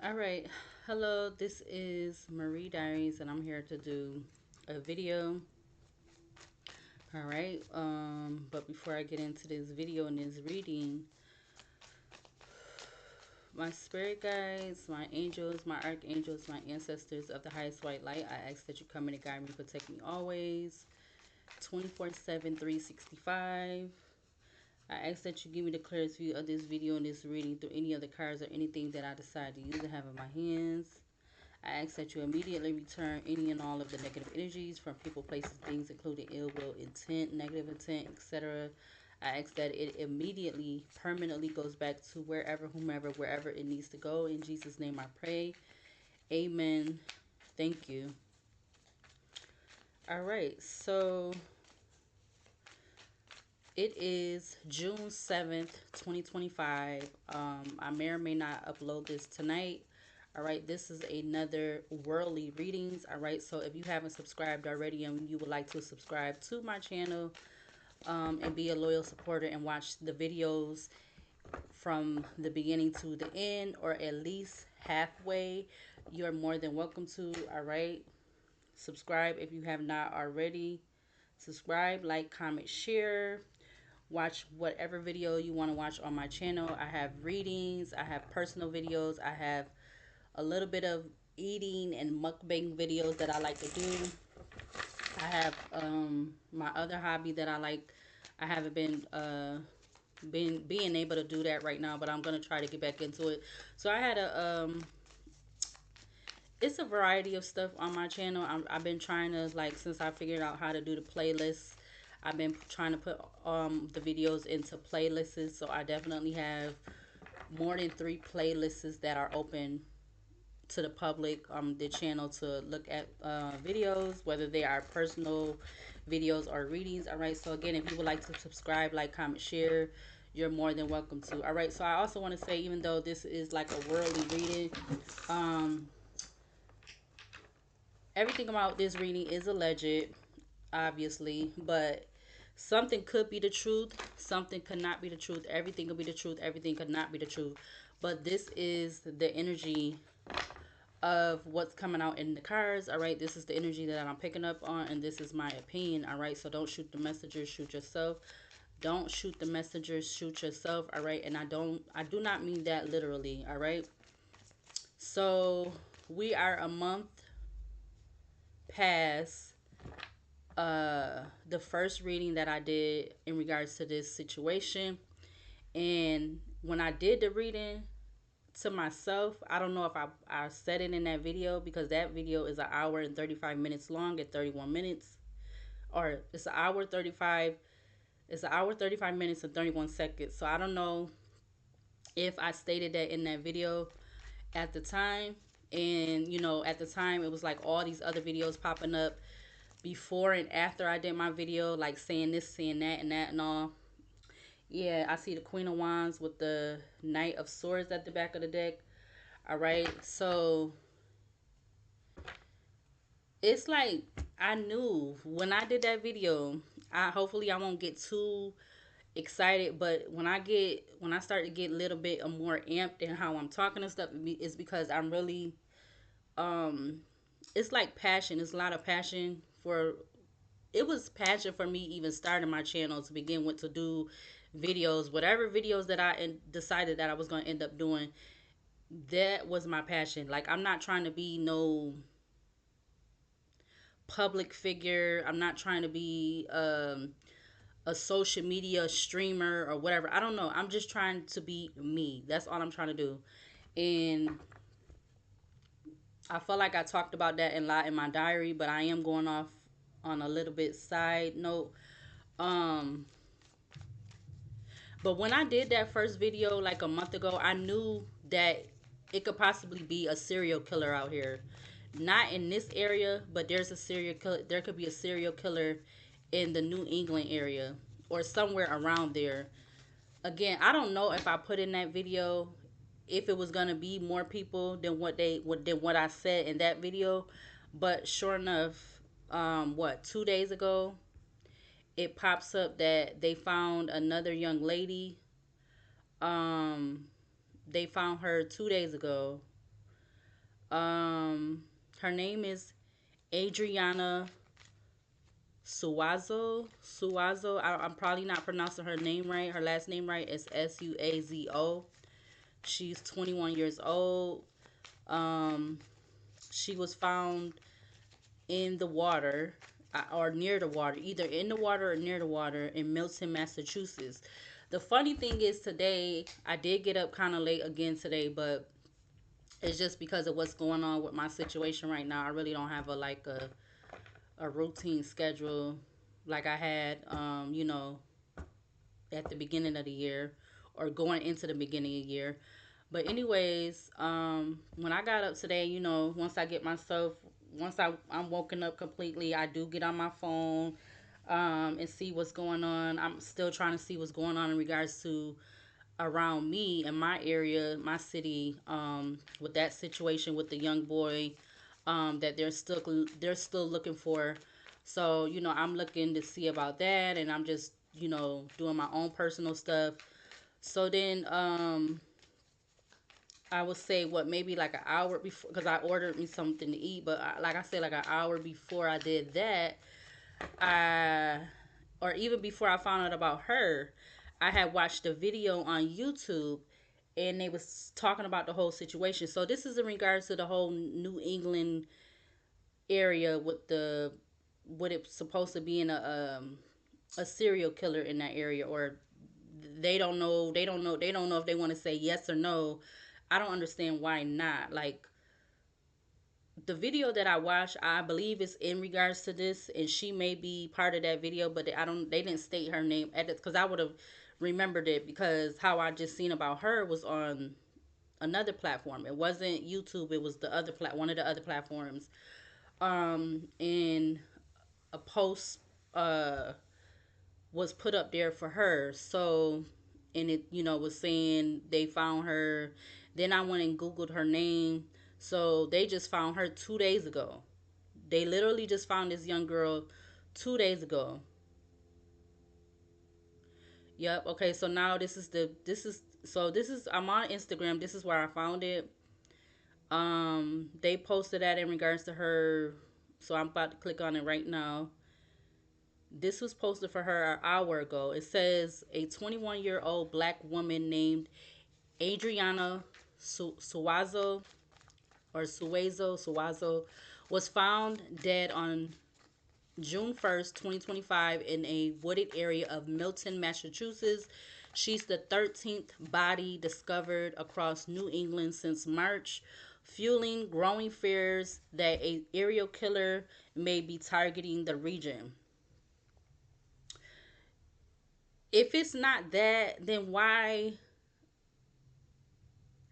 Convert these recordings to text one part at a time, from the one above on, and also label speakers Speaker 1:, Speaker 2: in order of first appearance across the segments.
Speaker 1: All right. Hello, this is Marie Diaries, and I'm here to do a video. All right. But before I get into this video and this reading, my spirit guides, my angels, my archangels, my ancestors of the highest white light, I ask that you come in and guide me, protect me always, 24/7, 365. I ask that you give me the clearest view of this video and this reading through any other cards or anything that I decide to use and have in my hands. I ask that you immediately return any and all of the negative energies from people, places, things, including ill will, intent, negative intent, etc. I ask that it immediately, permanently goes back to wherever, whomever, wherever it needs to go. In Jesus' name I pray. Amen. Thank you. All right. So it is June 7th, 2025. I may or may not upload this tonight. All right, this is another worldly readings. All right, so if you haven't subscribed already and you would like to subscribe to my channel and be a loyal supporter and watch the videos from the beginning to the end, or at least halfway, you're more than welcome to. All right, subscribe if you have not already. Subscribe, like, comment, share. Watch whatever video you want to watch on my channel. I have readings, I have personal videos, I have a little bit of eating and mukbang videos that I like to do. I have my other hobby that I like. I haven't been being able to do that right now, but I'm gonna try to get back into it. So I had a it's a variety of stuff on my channel. I've been trying to, like, since I figured out how to do the playlists, I've been trying to put the videos into playlists. So I definitely have more than 3 playlists that are open to the public on the channel to look at videos, whether they are personal videos or readings. All right, so again, if you would like to subscribe, like, comment, share, you're more than welcome to. All right, so I also want to say, even though this is like a worldly reading, um everything about this reading is alleged, obviously, but something could be the truth, something could not be the truth, everything could be the truth, everything could not be the truth. But this is the energy of what's coming out in the cards. All right, this is the energy that I'm picking up on, and this is my opinion. All right, so don't shoot the messengers, shoot yourself. Don't shoot the messengers, shoot yourself. All right, and I do not mean that literally. All right, so we are a month past the first reading that I did in regards to this situation. And when I did the reading to myself, I don't know if I said it in that video, because that video is an hour and 35 minutes long at 31 minutes. Or it's an hour 35 minutes and 31 seconds. So I don't know if I stated that in that video at the time. And at the time it was like all these other videos popping up before and after I did my video, like saying this, saying that, and that, and all. Yeah, I see the Queen of Wands with the Knight of Swords at the back of the deck. All right, so it's like I knew when I did that video. Hopefully I won't get too excited, but when I start to get a little bit more amped in how I'm talking and stuff, it's because I'm really um it's like passion. It's a lot of passion for it was passion for me even starting my channel to begin with, to do videos, whatever videos that decided that I was going to end up doing. That was my passion. Like, I'm not trying to be no public figure. I'm not trying to be a social media streamer or whatever. I don't know. I'm just trying to be me. That's all I'm trying to do. And I feel like I talked about that a lot in my diary, but I am going off on a little bit side note. Um, But when I did that first video like a month ago, I knew that it could possibly be a serial killer out here. Not in this area, but there's a serial killer. There could be a serial killer in the New England area or somewhere around there. Again, I don't know if I put in that video if it was gonna be more people than what I said in that video, but sure enough, 2 days ago, it pops up that they found another young lady. um they found her 2 days ago, Um, Her name is Adriana Suazo. I'm probably not pronouncing her name right. Her last name right is Suazo. She's 21 years old. Um, she was found in the water, or near the water, either in the water or near the water in Milton, Massachusetts. The funny thing is today, I did get up kind of late again today, but it's just because of what's going on with my situation right now. I really don't have a routine schedule like I had, at the beginning of the year or going into the beginning of the year. But anyways, when I got up today, once I'm woken up completely, I do get on my phone and see what's going on. I'm still trying to see what's going on in regards to around me in my area, my city, with that situation with the young boy that they're still looking for. So I'm looking to see about that, and I'm just doing my own personal stuff. So then I would say what maybe like an hour before, because I ordered me something to eat, but like I said, like an hour before I did that, I or even before I found out about her, I had watched a video on YouTube, and they was talking about the whole situation. So this is in regards to the whole New England area with the what it's supposed to be in a serial killer in that area, or they don't know if they want to say yes or no. I don't understand why not. Like, the video that I watched, I believe is in regards to this, and she may be part of that video, but they didn't state her name at it, because I would have remembered it, because how I just seen about her was on another platform. It wasn't YouTube, it was one of the other platforms. And a post was put up there for her. So, and it, was saying they found her. Then I went and Googled her name. So they just found her 2 days ago. They literally just found this young girl 2 days ago. Yep. Okay. So now I'm on Instagram. This is where I found it. They posted that in regards to her. So I'm about to click on it right now. This was posted for her an hour ago. It says a 21-year-old black woman named Adriana Suazo Suazo was found dead on June 1st, 2025 in a wooded area of Milton, Massachusetts. She's the 13th body discovered across New England since March, fueling growing fears that a serial killer may be targeting the region. If it's not that, then why,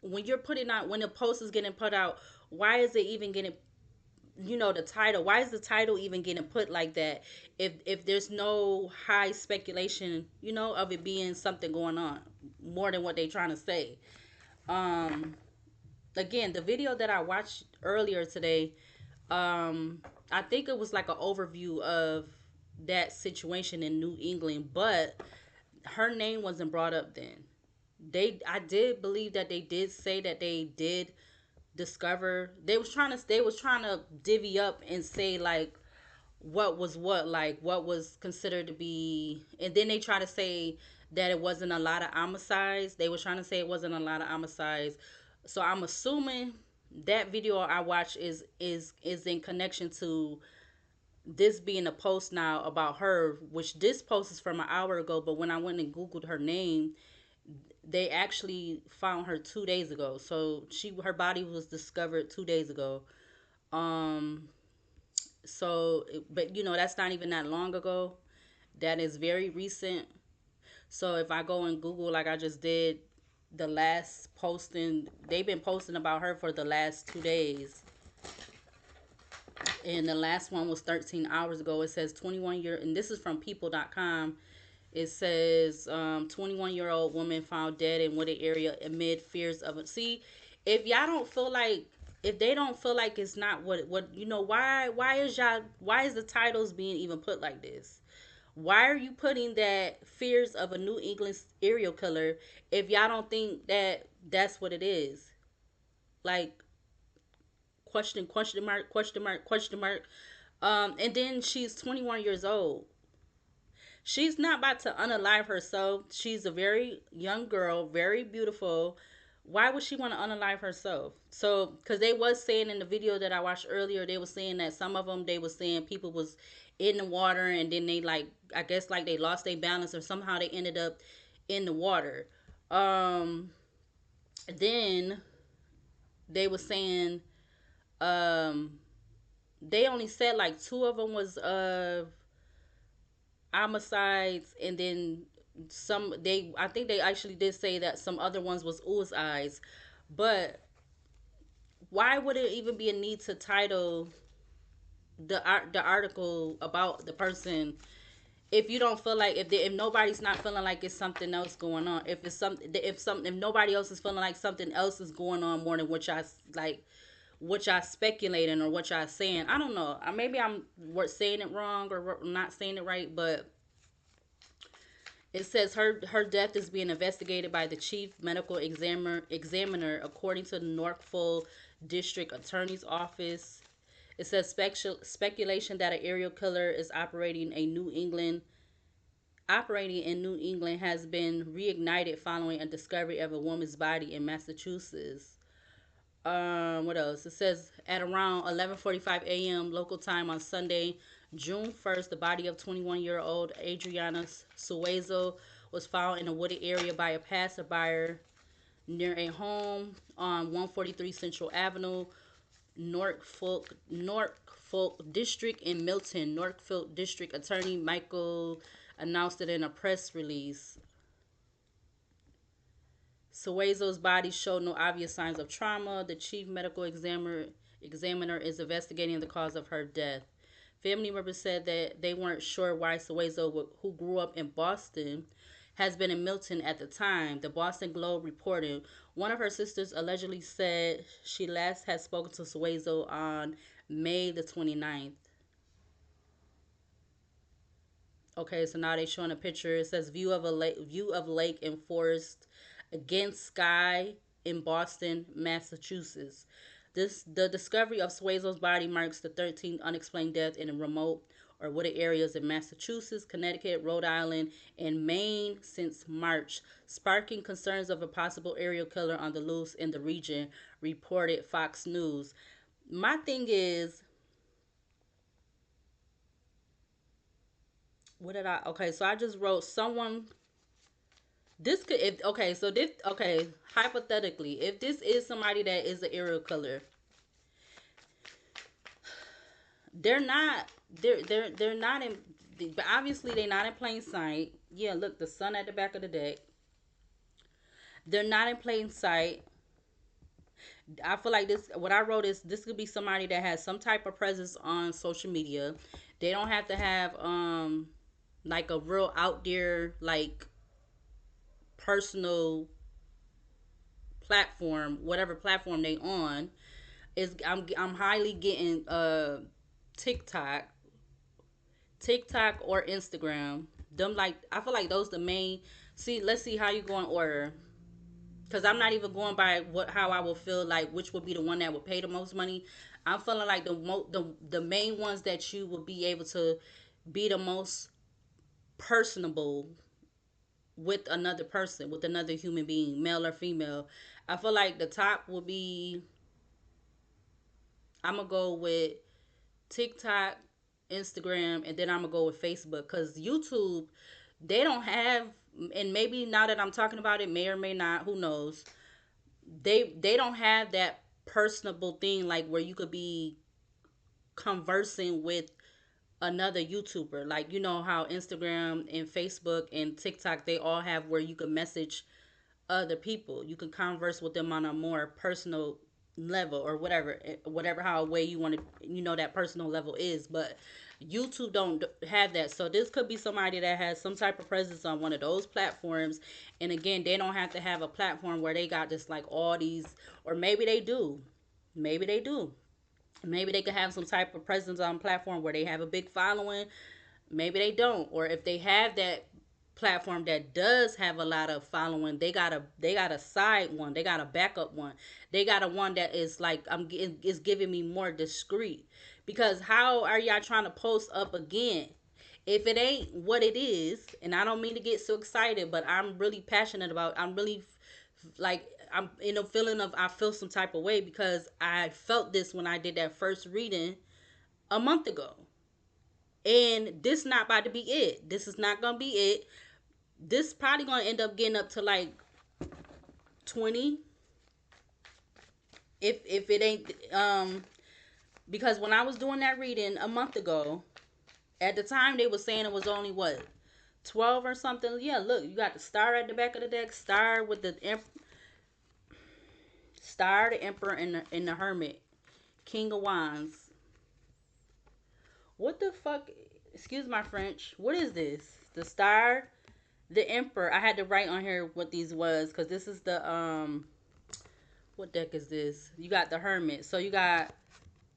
Speaker 1: when the post is getting put out, why is it even getting, the title, why is the title even getting put like that, if there's no high speculation, of it being something going on more than what they trying to say. um Again, the video that I watched earlier today, um I think it was like an overview of that situation in New England, but her name wasn't brought up then. I did believe that they did say that they did discover, they was trying to divvy up and say like what was what, like what was considered to be, and then they try to say that it wasn't a lot of homicides. They were trying to say it wasn't a lot of homicides. So I'm assuming that video I watched is in connection to this being a post now about her, which this post is from an hour ago, but when I went and Googled her name, they actually found her 2 days ago. So her body was discovered 2 days ago. Um, but that's not even that long ago. That is very recent. So if I go and Google like I just did, the last posting, they've been posting about her for the last 2 days. And the last one was 13 hours ago. It says 21-year, and this is from people.com. It says 21-year-old woman found dead in wooded area amid fears of a. See, if y'all don't feel like, if they don't feel like it's not what why is the titles being even put like this? Why are you putting that fears of a New England serial killer if y'all don't think that that's what it is? Like, question mark, question mark, question mark. And then she's 21 years old. She's not about to unalive herself. She's a very young girl, very beautiful. Why would she want to unalive herself? So, because they was saying in the video that I watched earlier, they was saying that some of them, they was saying people was in the water and then they like, I guess like they lost their balance or somehow they ended up in the water. Um, then they was saying, um, they only said like two of them was homicides, and then some, they, I think they actually did say that some other ones was ooze eyes. But why would it even be a need to title the article about the person if you don't feel like, if nobody's not feeling like it's something else going on, if it's something, if nobody else is feeling like something else is going on more than what y'all like, what y'all speculating or what y'all saying. I don't know. Maybe I'm saying it wrong or not saying it right, but it says her death is being investigated by the chief medical examiner according to the Norfolk District Attorney's Office. It says speculation that an aerial killer is operating in New England has been reignited following a discovery of a woman's body in Massachusetts. What else? It says at around 11:45 a.m. local time on Sunday, June 1st, the body of 21-year-old Adriana Suazo was found in a wooded area by a passerby near a home on 143 Central Avenue, Norfolk District in Milton. Norfolk District Attorney Michael announced it in a press release. Suazo's body showed no obvious signs of trauma. The chief medical examiner is investigating the cause of her death. Family members said that they weren't sure why Suazo, who grew up in Boston, has been in Milton at the time. The Boston Globe reported one of her sisters allegedly said she last had spoken to Suazo on May the 29th. Okay, so now they're showing a picture. It says view of lake and forest against sky in Boston, Massachusetts. The discovery of Suazo's body marks the 13th unexplained death in remote or wooded areas in Massachusetts, Connecticut, Rhode Island, and Maine since March, sparking concerns of a possible aerial killer on the loose in the region, reported Fox News. My thing is, what did I? Okay, so I just wrote someone. This could, if okay, so this, okay, hypothetically, if this is somebody that is an aerial killer, they're not, they're not in, but obviously they're not in plain sight. Yeah, look, the sun at the back of the deck. They're not in plain sight. I feel like this. What I wrote is this could be somebody that has some type of presence on social media. They don't have to have like a real out there like personal platform, whatever platform they on. Is I'm highly getting TikTok, TikTok or Instagram. Them, like, I feel like those the main. See, let's see how you go in order. Cause I'm not even going by what how I will feel like which would be the one that would pay the most money. I'm feeling like the main ones that you would be able to be the most personable with another person, with another human being, male or female. I feel like the top will be, I'm gonna go with TikTok, Instagram, and then I'm gonna go with Facebook. Cause YouTube, they don't have, and maybe now that I'm talking about it, may or may not, who knows? They don't have that personable thing like where you could be conversing with another YouTuber. Like, you know how Instagram and Facebook and TikTok, they all have where you can message other people. You can converse with them on a more personal level or whatever how way you want to, that personal level is. But YouTube don't have that. So this could be somebody that has some type of presence on one of those platforms. And again, they don't have to have a platform where they got just like all these, or maybe they do. Maybe they do. Maybe they could have some type of presence on platform where they have a big following. Maybe they don't. Or if they have that, platform that does have a lot of following, they got a side one, they got a backup one, they got a one that is like is giving me more discreet. Because how are y'all trying to post up again if it ain't what it is? And I don't mean to get so excited, but I'm really passionate about. I'm really like I'm in a feeling of I feel some type of way because I felt this when I did that first reading a month ago. And this not about to be it. This is not gonna be it. This probably gonna end up getting up to like 20 if it ain't because when I was doing that reading a month ago, at the time they were saying it was only what 12 or something. Yeah, look, you got the star at the back of the deck, star with the star, the emperor, and the hermit, king of wands. What the fuck? Excuse my French. What is this? The star, the emperor. I had to write on here what these was because this is the what deck is this? You got the hermit. So you got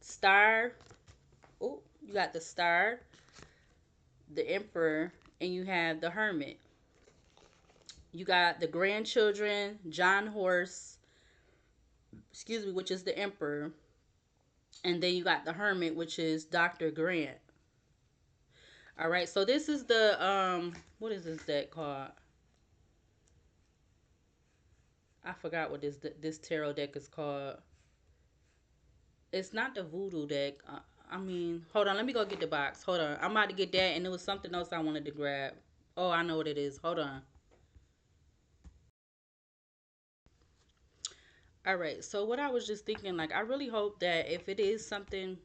Speaker 1: star. Oh, you got the star, the emperor, and you have the hermit. You got the grandchildren, John Horse, excuse me, which is the emperor, and then you got the hermit, which is Dr. Grant. All right, so this is the what is this deck called? I forgot what this tarot deck is called. It's not the voodoo deck. I mean, hold on, let me go get the box. Hold on, I'm about to get that, and there was something else I wanted to grab. Oh, I know what it is. Hold on. All right, so what I was just thinking, like, I really hope that if it is something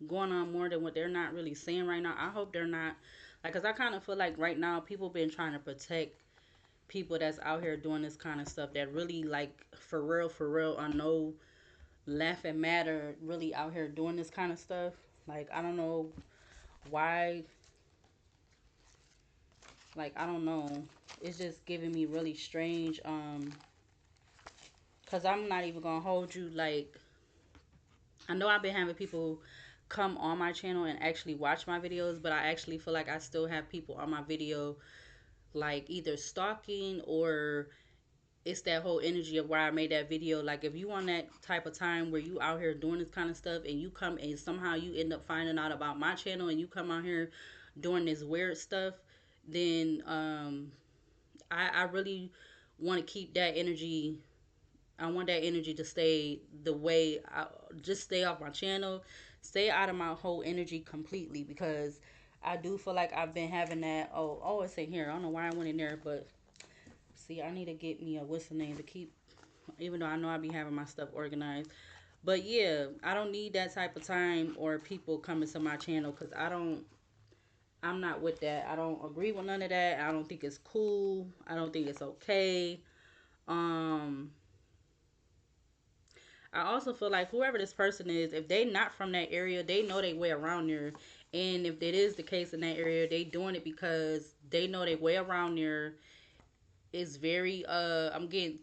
Speaker 1: going on more than what they're not really saying right now, I hope they're not, like, because I kind of feel like right now people been trying to protect people that's out here doing this kind of stuff that really, like, for real, on no laughing matter, really out here doing this kind of stuff. Like, I don't know why, like, I don't know. It's just giving me really strange, because I'm not even gonna hold you, like, I know I've been having people come on my channel and actually watch my videos, but I actually feel like I still have people on my video like either stalking or it's that whole energy of why I made that video. Like if you on that type of time where you out here doing this kind of stuff and you come and somehow you end up finding out about my channel and you come out here doing this weird stuff, then I really want to keep that energy. I want that energy to stay the way I just stay off my channel, stay out of my whole energy completely because I do feel like I've been having that. Oh, it's in here. I don't know why I went in there, but see, I need to get me a whistle name to keep, even though I know I be having my stuff organized. But yeah, I don't need that type of time or people coming to my channel because I'm not with that. I don't agree with none of that. I don't think it's cool. I don't think it's okay. Um, I also feel like whoever this person is, if they not from that area, they know their way around there. And if it is the case in that area, they doing it because they know their way around there. It's very I'm getting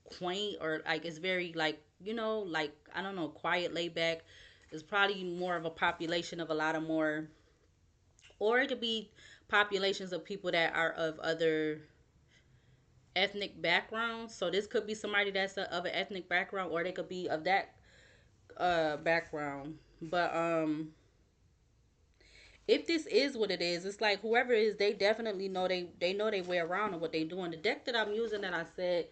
Speaker 1: quaint or like it's very like like I don't know, quiet, laid back. It's probably more of a population of a lot of more, or it could be populations of people that are of other ethnic backgrounds. So this could be somebody that's of an ethnic background, or they could be of that background. But if this is what it is, it's like whoever it is, they definitely know they know their way around and what they doing. The deck that I'm using that I said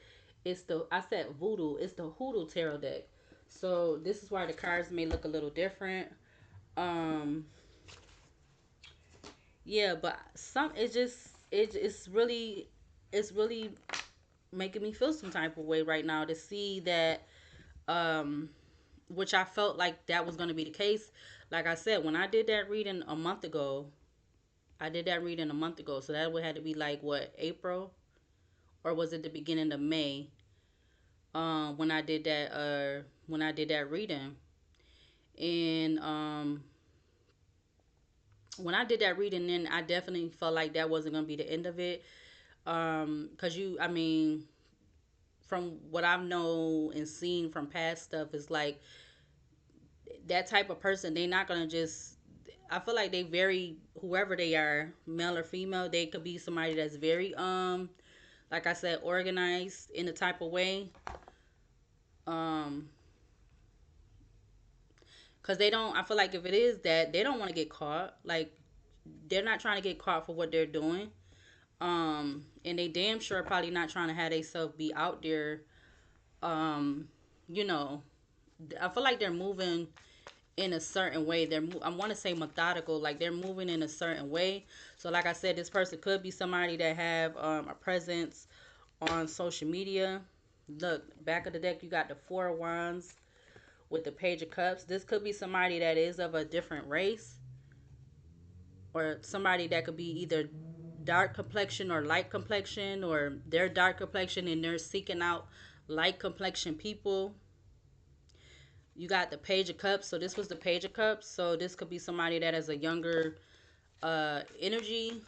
Speaker 1: I said voodoo. It's the hoodoo tarot deck. So this is why the cards may look a little different. Um yeah, but it's really making me feel some type of way right now to see that um which I felt like that was going to be the case. Like I said, when I did that reading a month ago, so that would have to be like what, April, or was it the beginning of May? When I did that reading, and when I did that reading, then I definitely felt like that wasn't gonna be the end of it. Cause I mean, from what I've known and seen from past stuff, is like that type of person. They're not gonna just. I feel like they very, whoever they are, male or female, they could be somebody that's very like I said, organized in a type of way. Um, cause they don't. I feel like if it is that, they don't want to get caught. Like they're not trying to get caught for what they're doing. And they damn sure probably not trying to have themselves be out there. Um, you know, I feel like they're moving in a certain way. I want to say methodical, like they're moving in a certain way. So like I said, this person could be somebody that have a presence on social media. Look, back of the deck, you got the Four of Wands with the Page of Cups. This could be somebody that is of a different race, or somebody that could be either dark complexion or light complexion, or they're dark complexion and they're seeking out light complexion people. You got the Page of Cups, so this was the Page of Cups. So this could be somebody that has a younger energy,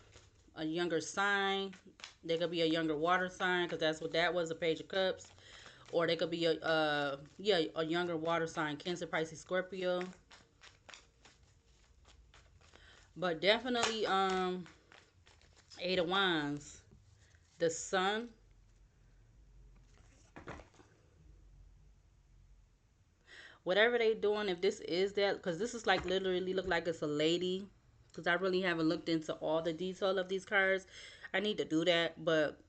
Speaker 1: a younger sign. They could be a younger water sign, because that's what that was, a Page of Cups. Or they could be a younger water sign, Cancer, Pisces, Scorpio. But definitely Eight of Wands, the Sun. Whatever they doing, if this is that, because this is like literally look like it's a lady, because I really haven't looked into all the detail of these cards. I need to do that. But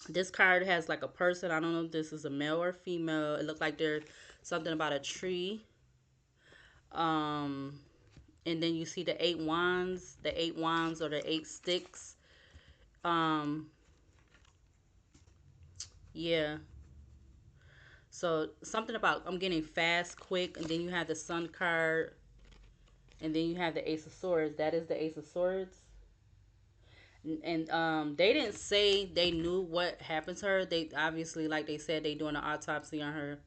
Speaker 1: this card has like a person. I don't know if this is a male or female. It looked like there's something about a tree. Um, and then you see the eight wands or the eight sticks. Um, yeah. So something about I'm getting fast, quick, and then you have the Sun card, and then you have the Ace of Swords. That is the Ace of Swords. And they didn't say they knew what happened to her. They obviously, like they said, they doing an autopsy on her.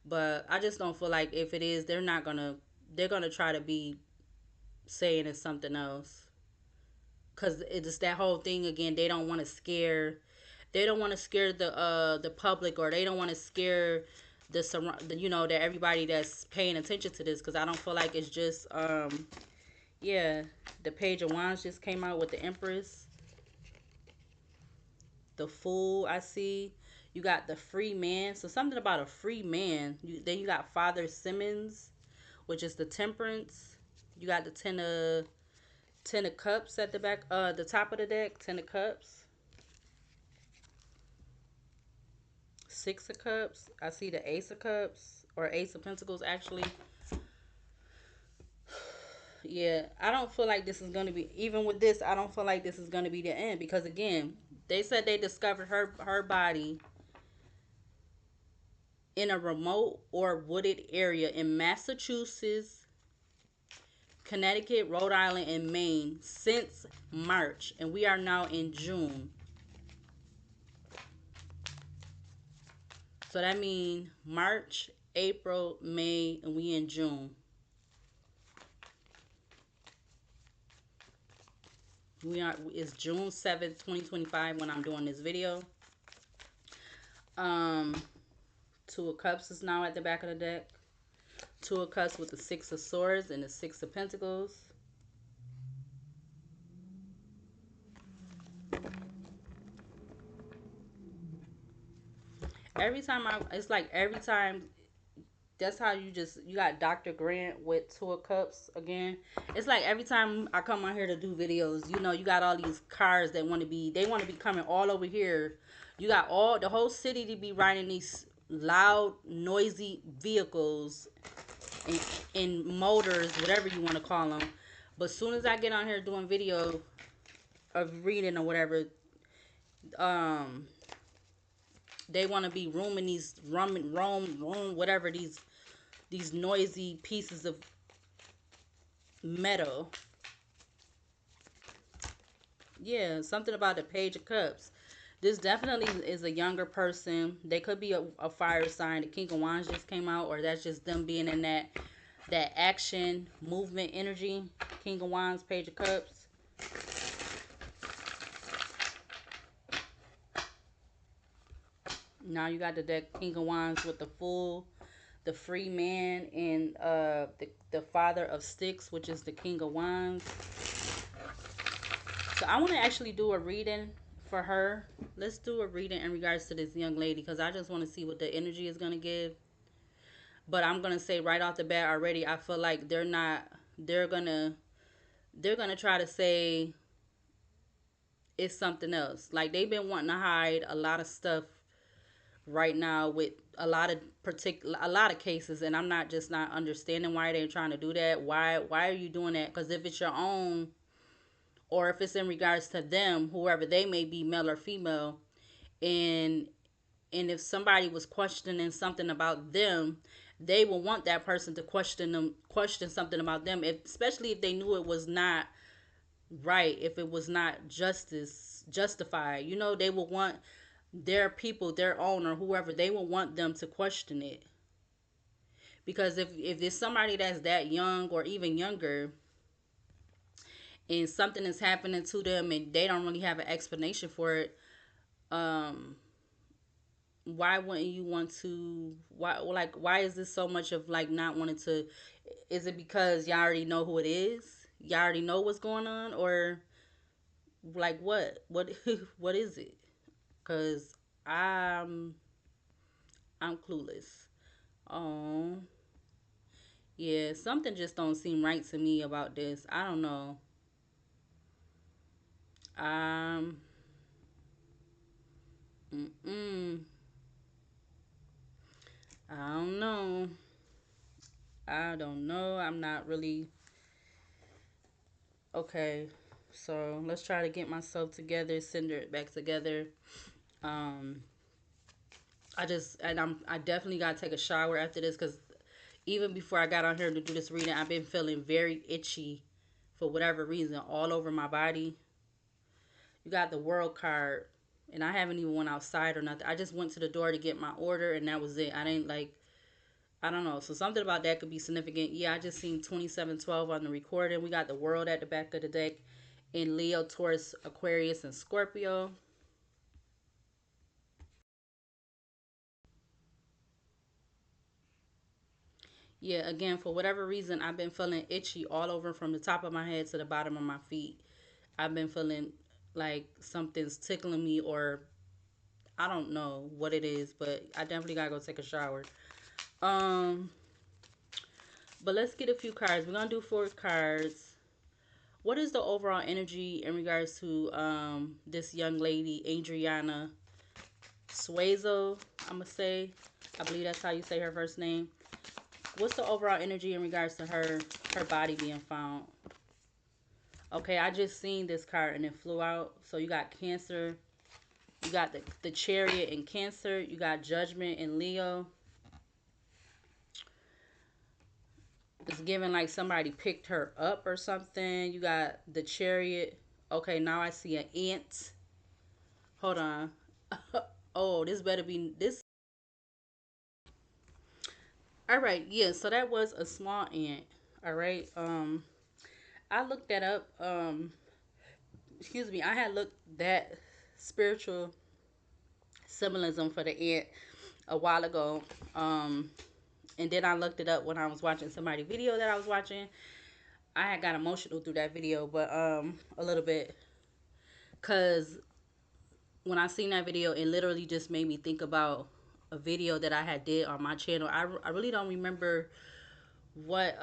Speaker 1: But I just don't feel like if it is, they're gonna try to be saying it's something else. Cause it's that whole thing again. They don't want to scare the public, or they don't want to scare that everybody that's paying attention to this. Cause I don't feel like it's just yeah. The Page of Wands just came out with the Empress, the Fool. I see. You got the Free Man. So something about a free man. Then you got Father Simmons, which is the Temperance. You got the Ten of Cups at the back, the top of the deck. Ten of Cups, Six of Cups. I see the Ace of Cups, or Ace of Pentacles actually. Yeah, I don't feel like this is gonna be, even with this. I don't feel like this is gonna be the end, because again, they said they discovered her body in a remote or wooded area in Massachusetts, Connecticut, Rhode Island, and Maine since March, and we are now in June. So that means March, April, May, and we in June. It's June 7th, 2025 when I'm doing this video. Um, Two of Cups is now at the back of the deck. Two of Cups with the Six of Swords and the Six of Pentacles. It's like every time, that's how you got Dr. Grant with Two of Cups again. It's like every time I come on here to do videos, you got all these cars that they want to be coming all over here. You got the whole city to be riding these loud, noisy vehicles and motors, whatever you want to call them. But as soon as I get on here doing video of reading or whatever, um, they want to be roaming these whatever these noisy pieces of metal. Yeah, something about the Page of Cups. This definitely is a younger person. They could be a fire sign. The King of Wands just came out, or that's just them being in that action, movement energy. King of Wands, Page of Cups. Now you got the deck King of Wands with the Fool, the free man, and the father of sticks, which is the king of wands. So I want to actually do a reading for her. Let's do a reading in regards to this young lady, because I just want to see what the energy is going to give. But I'm going to say right off the bat already, I feel like they're not, they're going to try to say it's something else. Like, they've been wanting to hide a lot of stuff right now with a lot of cases, and I'm not just not understanding why they're trying to do that. Why are you doing that? Because if it's your own, or if it's in regards to them, whoever they may be, male or female, and if somebody was questioning something about them, they will want that person to question something about them, especially if they knew it was not right, if it was not justified. They will want their people, their owner, whoever, they will want them to question it. Because if it's somebody that's that young or even younger, and something is happening to them and they don't really have an explanation for it, um why wouldn't you want to, why is this so much of like not wanting to? Is it because y'all already know who it is? Y'all already know what's going on? Or like what what is it? Because i'm I'm clueless. Oh, yeah, something just don't seem right to me about this. I don't know. um mm-mm, I don't know. I don't know. I'm not really. Okay, so let's try to get myself together, send it back together. Um, I definitely gotta take a shower after this, because even before I got on here to do this reading, I've been feeling very itchy for whatever reason all over my body. You got the World card, and I haven't even went outside or nothing. I just went to the door to get my order, and that was it. I didn't like. I don't know. So something about that could be significant. Yeah, I just seen 2712 on the recording. We got the World at the back of the deck in Leo, Taurus, Aquarius, and Scorpio. Yeah, again, for whatever reason, I've been feeling itchy all over from the top of my head to the bottom of my feet. I've been feeling like something's tickling me, or I don't know what it is, but I definitely gotta go take a shower. Um, but let's get a few cards. We're gonna do 4 cards. What is the overall energy in regards to this young lady, Adriana SUAZO? I'm gonna say, I believe that's how you say her first name. What's the overall energy in regards to her body being found? Okay, I just seen this card and it flew out. So you got Cancer, you got the Chariot in Cancer, you got Judgment in Leo. It's giving like somebody picked her up or something. You got the Chariot. Okay, now I see an ant. Hold on. Oh, this better be this. All right, yeah. So that was a small ant. All right. I looked that up. Excuse me. I had looked that spiritual symbolism for the ant a while ago. Um, and then I looked it up when I was watching somebody's video that I was watching. I had got emotional through that video, but a little bit, cause when I seen that video, it literally just made me think about a video that I had did on my channel. I really don't remember what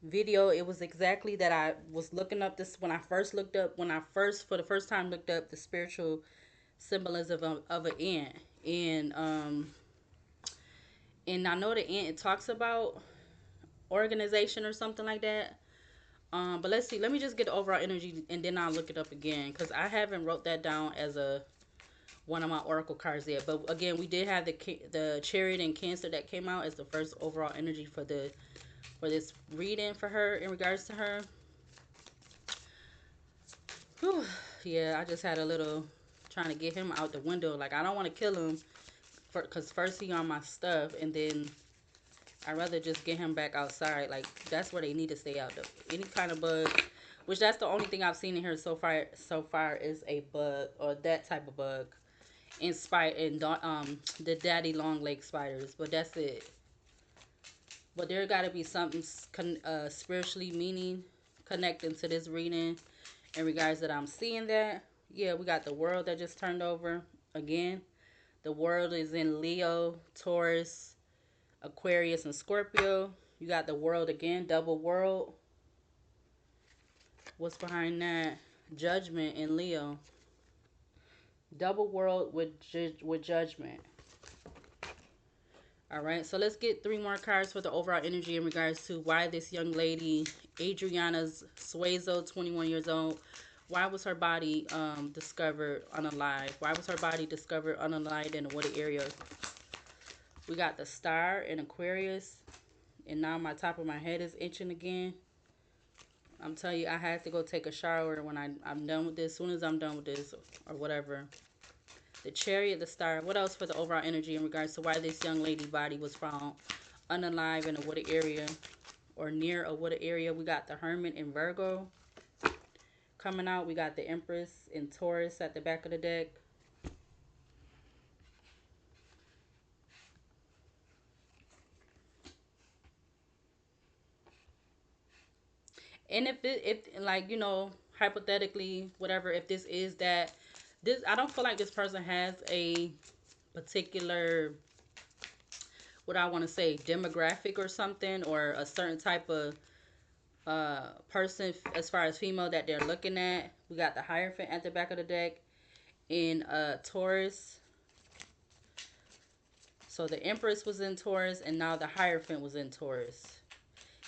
Speaker 1: video it was exactly that I was looking up. This when I first looked up, when I first for the first time looked up the spiritual symbolism of an ant. And I know the ant, it talks about organization or something like that. But let's see. Let me just get the overall energy, and then I'll look it up again, because I haven't wrote that down as a one of my oracle cards yet. But again, we did have the Chariot and Cancer that came out as the first overall energy for this reading for her in regards to her. Whew. Yeah, I just had a little trying to get him out the window. Like, I don't want to kill him, because first he on my stuff, and then I'd rather just get him back outside. Like, that's where they need to stay out. Any kind of bug, which that's the only thing I've seen in here so far is a bug, or that type of bug. and the daddy long leg spiders, but that's it. But there got to be something spiritually meaning connecting to this reading in regards that I'm seeing that. Yeah, we got the world that just turned over again. The world is in Leo, Taurus, Aquarius, and Scorpio. You got the world again, double world. What's behind that? Judgment in Leo. Double world with judgment. All right, so let's get three more cards for the overall energy in regards to why this young lady, Adriana's SUAZO, 21 years old, why was her body discovered unalive? Why was her body discovered unalive in what area? We got the star in Aquarius, and now my top of my head is itching again. I'm telling you, I had to go take a shower when I'm done with this. As soon as I'm done with this or whatever. The chariot, the star. What else for the overall energy in regards to why this young lady body was found unalive in a wooded area or near a wooded area? We got the hermit in Virgo coming out. We got the empress in Taurus at the back of the deck. And if like, hypothetically, whatever, if this is that, this, I don't feel like this person has a particular, what I want to say, demographic or something, or a certain type of person as far as female that they're looking at. We got the Hierophant at the back of the deck in Taurus. So the Empress was in Taurus, and now the Hierophant was in Taurus.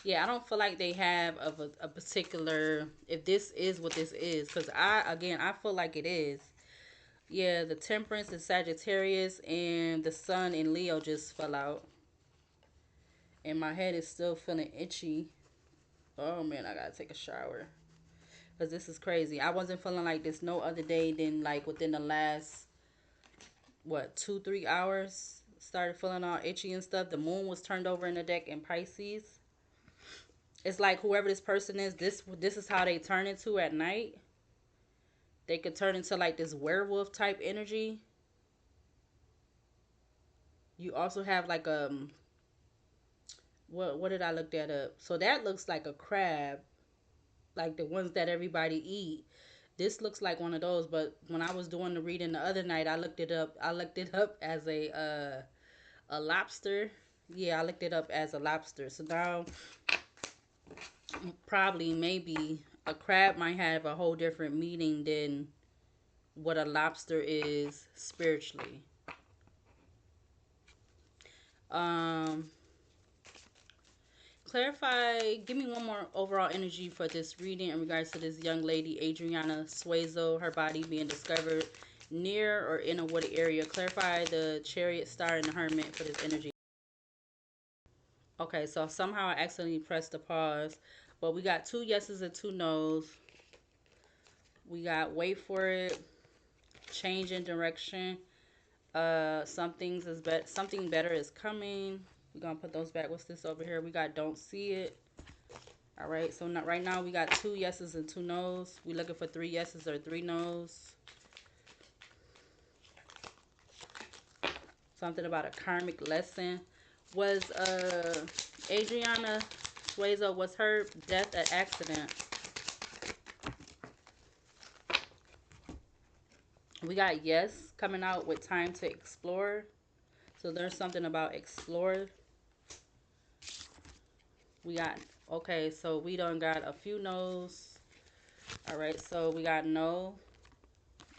Speaker 1: Yeah, I don't feel like they have a particular, if this is what this is, because I feel like it is. Yeah, the Temperance is Sagittarius, and the Sun in Leo just fell out. And my head is still feeling itchy. Oh man, I gotta take a shower. Because this is crazy. I wasn't feeling like this no other day than like within the last, what, 2-3 hours. Started feeling all itchy and stuff. The moon was turned over in the deck in Pisces. It's like whoever this person is, this is how they turn into at night. They could turn into like this werewolf type energy. You also have like what did I look that up? So that looks like a crab, like the ones that everybody eat. This looks like one of those, but when I was doing the reading the other night, I looked it up. I looked it up as a lobster. Yeah, I looked it up as a lobster. So now probably maybe a crab might have a whole different meaning than what a lobster is spiritually. Um Clarify, give me one more overall energy for this reading in regards to this young lady, Adriana SUAZO, her body being discovered near or in a wooded area. Clarify the chariot, star, and the hermit for this energy. Okay, so somehow I accidentally pressed the pause, but we got 2 yeses and 2 nos. We got wait for it, change in direction. Something better is coming. We're gonna put those back. What's this over here? We got don't see it. All right, so not, right now we got 2 yeses and 2 nos. We looking for 3 yeses or 3 nos. Something about a karmic lesson. Was Adriana SUAZO, was her death an accident? We got yes coming out with time to explore. So there's something about explore. We got, okay, so we done got a few no's. All right, so we got no,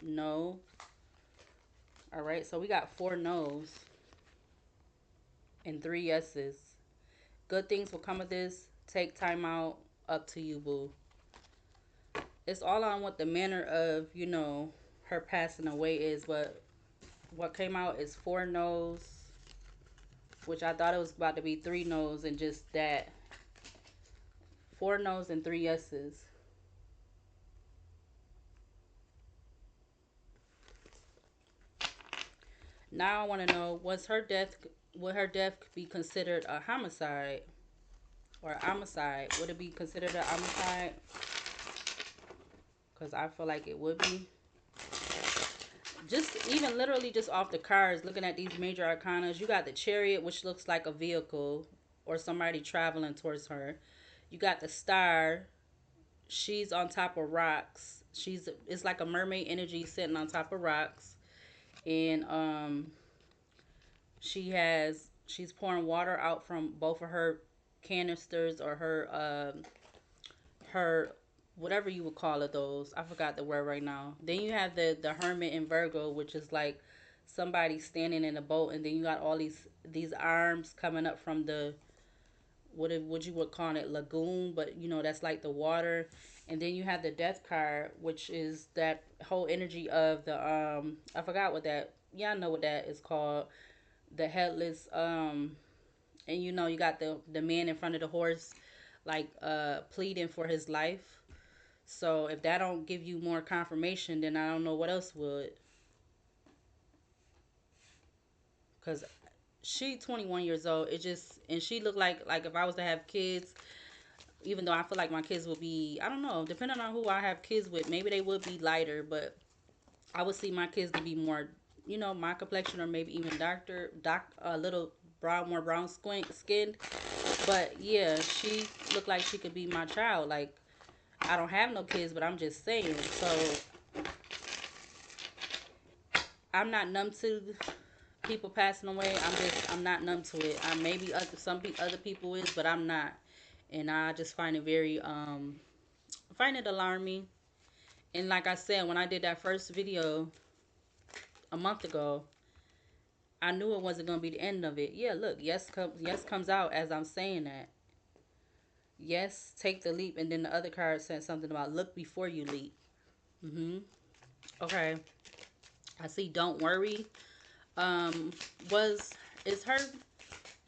Speaker 1: no. All right, so we got 4 no's and 3 yeses. Good things will come of this. Take time out. Up to you, boo. It's all on what the manner of, her passing away is. But what came out is 4 no's, which I thought it was about to be 3 no's and just that. 4 no's and 3 yeses. Now I want to know, would her death be considered a homicide or a homicide? Would it be considered a homicide? Because I feel like it would be. just even literally just off the cards, looking at these major arcanas, you got the Chariot, which looks like a vehicle or somebody traveling towards her. You got the Star. She's on top of rocks. It's like a mermaid energy sitting on top of rocks, and she's pouring water out from both of her canisters or her whatever you would call it, those, I forgot the word right now. Then you have the Hermit in Virgo, which is like somebody standing in a boat, and then you got all these arms coming up from the what you would call it, lagoon, but you know that's like the water. And then you have the Death card, which is that whole energy of the I forgot what that, yeah, I know what that is called, the headless, and you know you got the man in front of the horse, like pleading for his life. So if that don't give you more confirmation, then I don't know what else would. Cause she 21 years old. It just, and she looked like if I was to have kids, even though I feel like my kids will be, I don't know, depending on who I have kids with, maybe they would be lighter, but I would see my kids to be more, you know, my complexion, or maybe even a little brown, more brown skinned. But yeah, she looked like she could be my child. Like, I don't have no kids, but I'm just saying. So I'm not numb to people passing away. I'm not numb to it. I maybe other people is, but I'm not. And I just find it very find it alarming. And like I said, when I did that first video a month ago, I knew it wasn't gonna be the end of it. Yeah, look, yes comes out as I'm saying that. Yes, take the leap, and then the other card said something about look before you leap. Okay. I see don't worry. Um was is her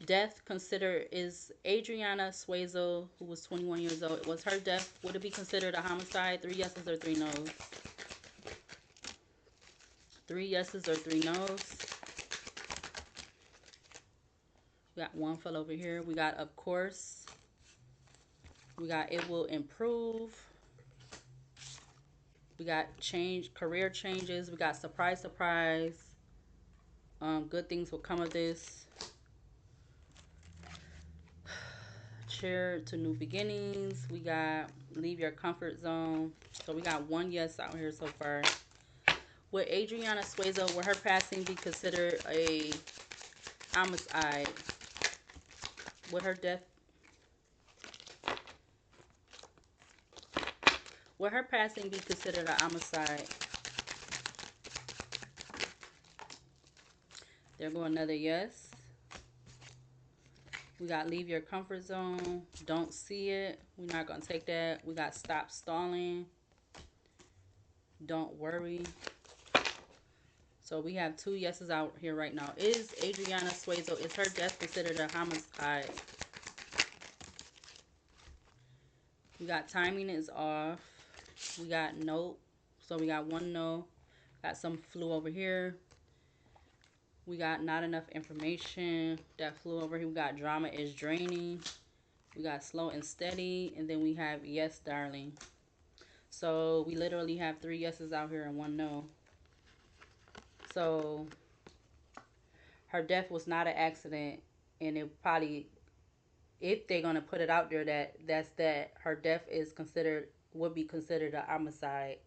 Speaker 1: death considered, is Adriana Suazo, who was 21 years old, was her death, would it be considered a homicide? Three yeses or three no's? Three yeses or three no's? We got one fell over here. We got of course. We got it will improve. We got change, career changes. We got surprise, surprise. Good things will come of this. Cheer to new beginnings. We got leave your comfort zone. So we got one yes out here so far. Would Adriana Suazo, would her passing be considered a homicide? Would her death, would her passing be considered a homicide? There go another yes. We got leave your comfort zone. Don't see it. We're not going to take that. We got stop stalling. Don't worry. So we have two yeses out here right now. Is Adriana Suazo, is her death considered a homicide? We got timing is off. We got nope. So we got one no. Got some flew over here. We got not enough information. That flew over here. We got drama is draining. We got slow and steady. And then we have yes, darling. So we literally have three yeses out here and one no. So her death was not an accident. And it probably, if they're going to put it out there that her death is considered, would be considered a homicide.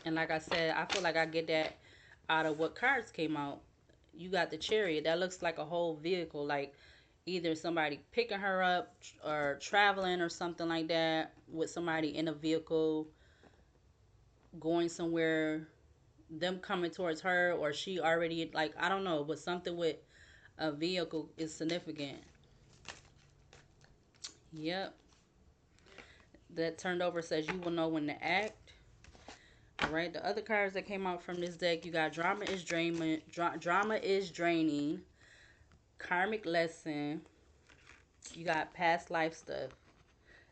Speaker 1: And like I said, I feel like I get that out of what cards came out. You got the Chariot. That looks like a whole vehicle. Like either somebody picking her up or traveling or something like that, with somebody in a vehicle going somewhere, them coming towards her, or she already, like, I don't know, but something with a vehicle is significant. Yep. That turned over says you will know when to act. All right, the other cards that came out from this deck, you got drama is draining, karmic lesson. You got past life stuff.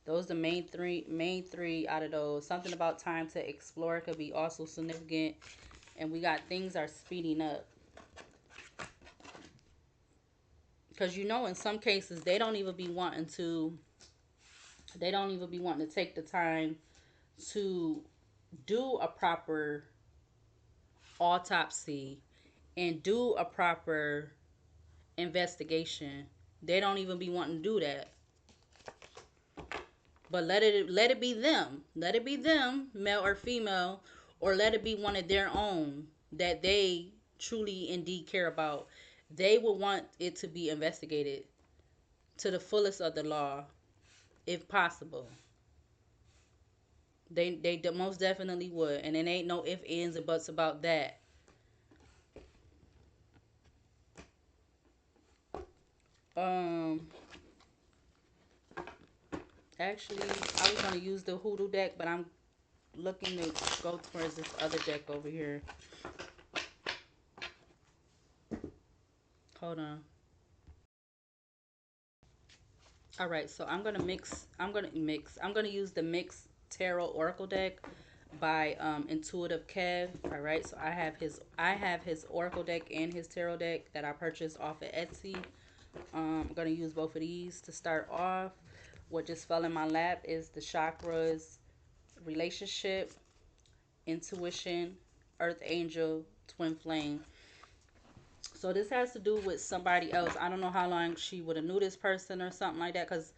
Speaker 1: Those the main three out of those. Something about time to explore could be also significant. And we got things are speeding up. Because you know in some cases they don't even be wanting to They don't even be wanting to take the time to do a proper autopsy and do a proper investigation. They don't even be wanting to do that. But let it be them. Let it be them, male or female, or let it be one of their own that they truly indeed care about. They will want it to be investigated to the fullest of the law, if possible. They most definitely would, and it ain't no ifs, ands, and buts about that. Um, Actually, I was gonna use the hoodoo deck, but I'm looking to go towards this other deck over here. Hold on. All right, so I'm gonna use the Mix Tarot Oracle deck by Intuitive Kev. All right, so I have his Oracle deck and his tarot deck that I purchased off of Etsy. I'm gonna use both of these to start off. What just fell in my lap is the chakras, relationship, intuition, earth angel, twin flame. So this has to do with somebody else. I don't know how long she would have knew this person or something like that, because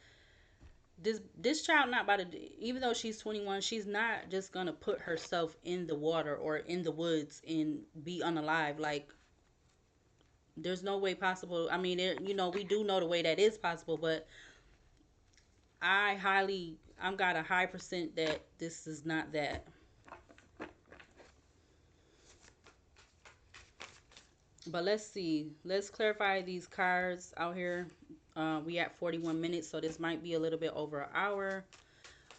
Speaker 1: this child not about to, even though she's 21, she's not just gonna put herself in the water or in the woods and be unalive. Like, there's no way possible. I mean, we do know the way that is possible, but I'm got a high percent that this is not that. But let's see. Let's clarify these cards out here. We at 41 minutes, so this might be a little bit over an hour.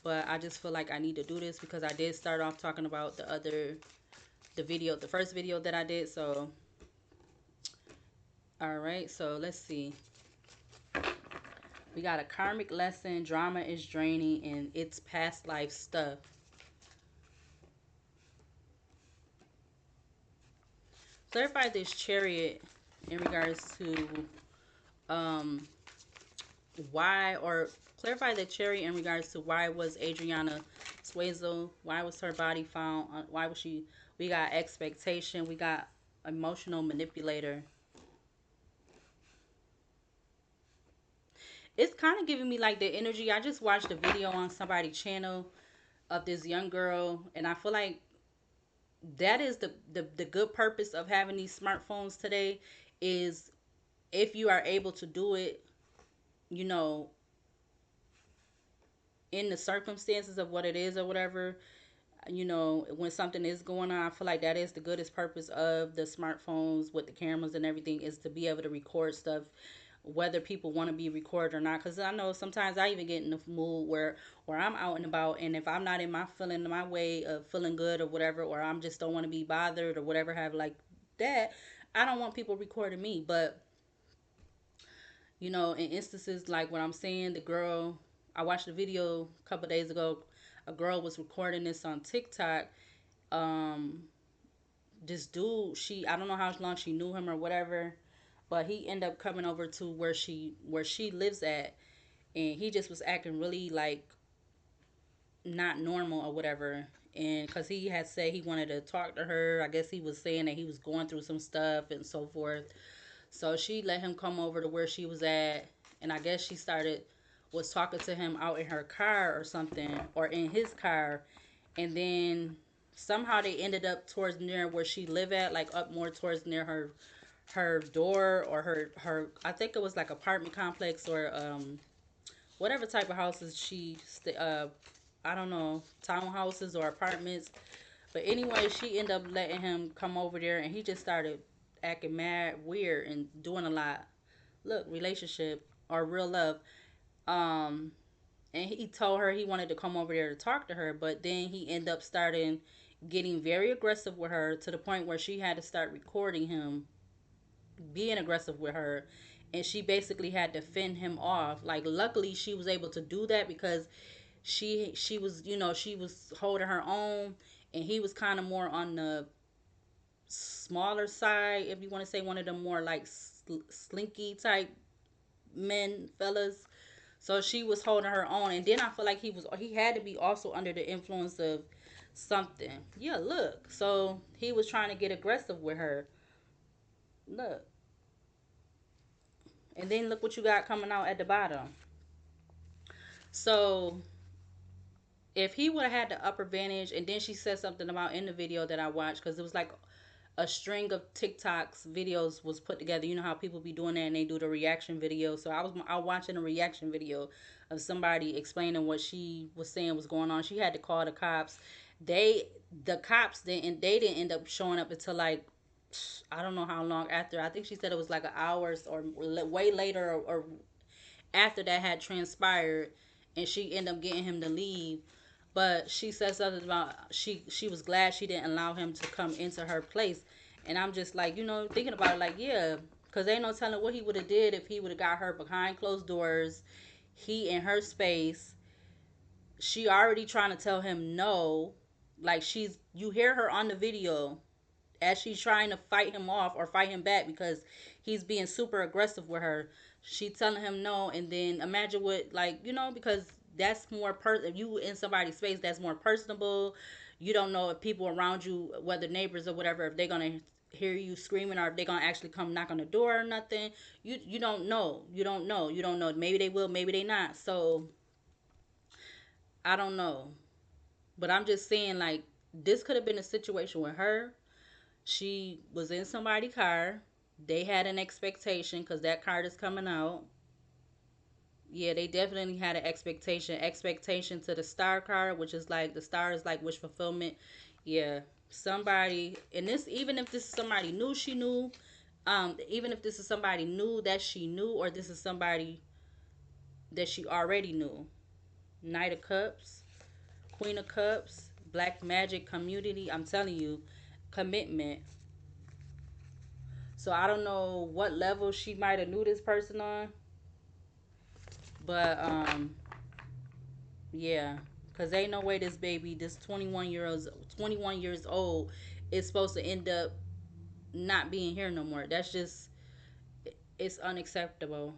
Speaker 1: But I just feel like I need to do this because I did start off talking about the first video that I did. So, all right. So let's see. We got a karmic lesson. Drama is draining, and it's past life stuff. Clarify this Chariot in regards to um why, or clarify the Chariot in regards to why was Adriana SUAZO, why was her body found, why was she, we got expectation, we got emotional manipulator. It's kind of giving me like the energy. I just watched a video on somebody's channel of this young girl, and I feel like that is the good purpose of having these smartphones today, is if you are able to do it, you know, in the circumstances of what it is or whatever, when something is going on, I feel like that is the goodest purpose of the smartphones with the cameras and everything, is to be able to record stuff, whether people want to be recorded or not. Because I know sometimes I even get in the mood where I'm out and about, and if I'm not in my way of feeling good or whatever, or I'm just don't want to be bothered or whatever, have like that, I don't want people recording me. But in instances like what I'm saying, the girl, I watched a video a couple days ago. A girl was recording this on TikTok. Um, this dude, I don't know how long she knew him or whatever, but he ended up coming over to where she lives at, and he just was acting really like not normal or whatever. And because he had said he wanted to talk to her, I guess he was saying that he was going through some stuff and so forth. So she let him come over to where she was at, and I guess she was talking to him out in her car or something, or in his car, and then somehow they ended up towards near where she live at, like up more towards near her door, or her I think it was like apartment complex, or whatever type of houses I don't know, townhouses or apartments. But anyway, she ended up letting him come over there, and he just started acting mad weird and doing a lot. Look, relationship or real love. Um, and he told her he wanted to come over there to talk to her, but then he ended up starting getting very aggressive with her, to the point where she had to start recording him being aggressive with her, and she basically had to fend him off. Like, luckily she was able to do that because she was, she was holding her own, and he was kind of more on the smaller side, if you want to say, one of them more like slinky type men, fellas. So she was holding her own, and then I feel like he had to be also under the influence of something. Yeah, look. So he was trying to get aggressive with her. Look, and then look what you got coming out at the bottom. So if he would have had the upper advantage, and then she said something about in the video that I watched, because it was like a string of TikToks videos was put together. You know how people be doing that and they do the reaction video. So I was watching a reaction video of somebody explaining what she was saying was going on. She had to call the cops. They the cops didn't end up showing up until like I don't know how long after. I think she said it was like an hours or way later or after that had transpired, and she ended up getting him to leave. But she said something about she was glad she didn't allow him to come into her place. And I'm just like, thinking about it, like, yeah, because ain't no telling what he would have did if he would have got her behind closed doors, he in her space. She already trying to tell him no. Like, you hear her on the video as she's trying to fight him off or fight him back because he's being super aggressive with her. She telling him no, and then imagine what, like, because that's more if you in somebody's space, that's more personable. You don't know if people around you, whether neighbors or whatever, if they're gonna hear you screaming or if they're gonna actually come knock on the door or nothing. You don't know. You don't know. Maybe they will, maybe they not. So I don't know. But I'm just saying, like, this could have been a situation with her. She was in somebody's car. They had an expectation because that card is coming out. Yeah, they definitely had an expectation. Expectation to the star card, which is like the star is like wish fulfillment. Yeah, somebody, and this, even if this is somebody new, she knew. Even if this is somebody new that she knew, or this is somebody that she already knew. Knight of Cups, Queen of Cups, Black Magic Community. I'm telling you, commitment. So I don't know what level she might have knew this person on, but yeah, cause ain't no way this baby, this 21 years old, is supposed to end up not being here no more. That's just, it's unacceptable.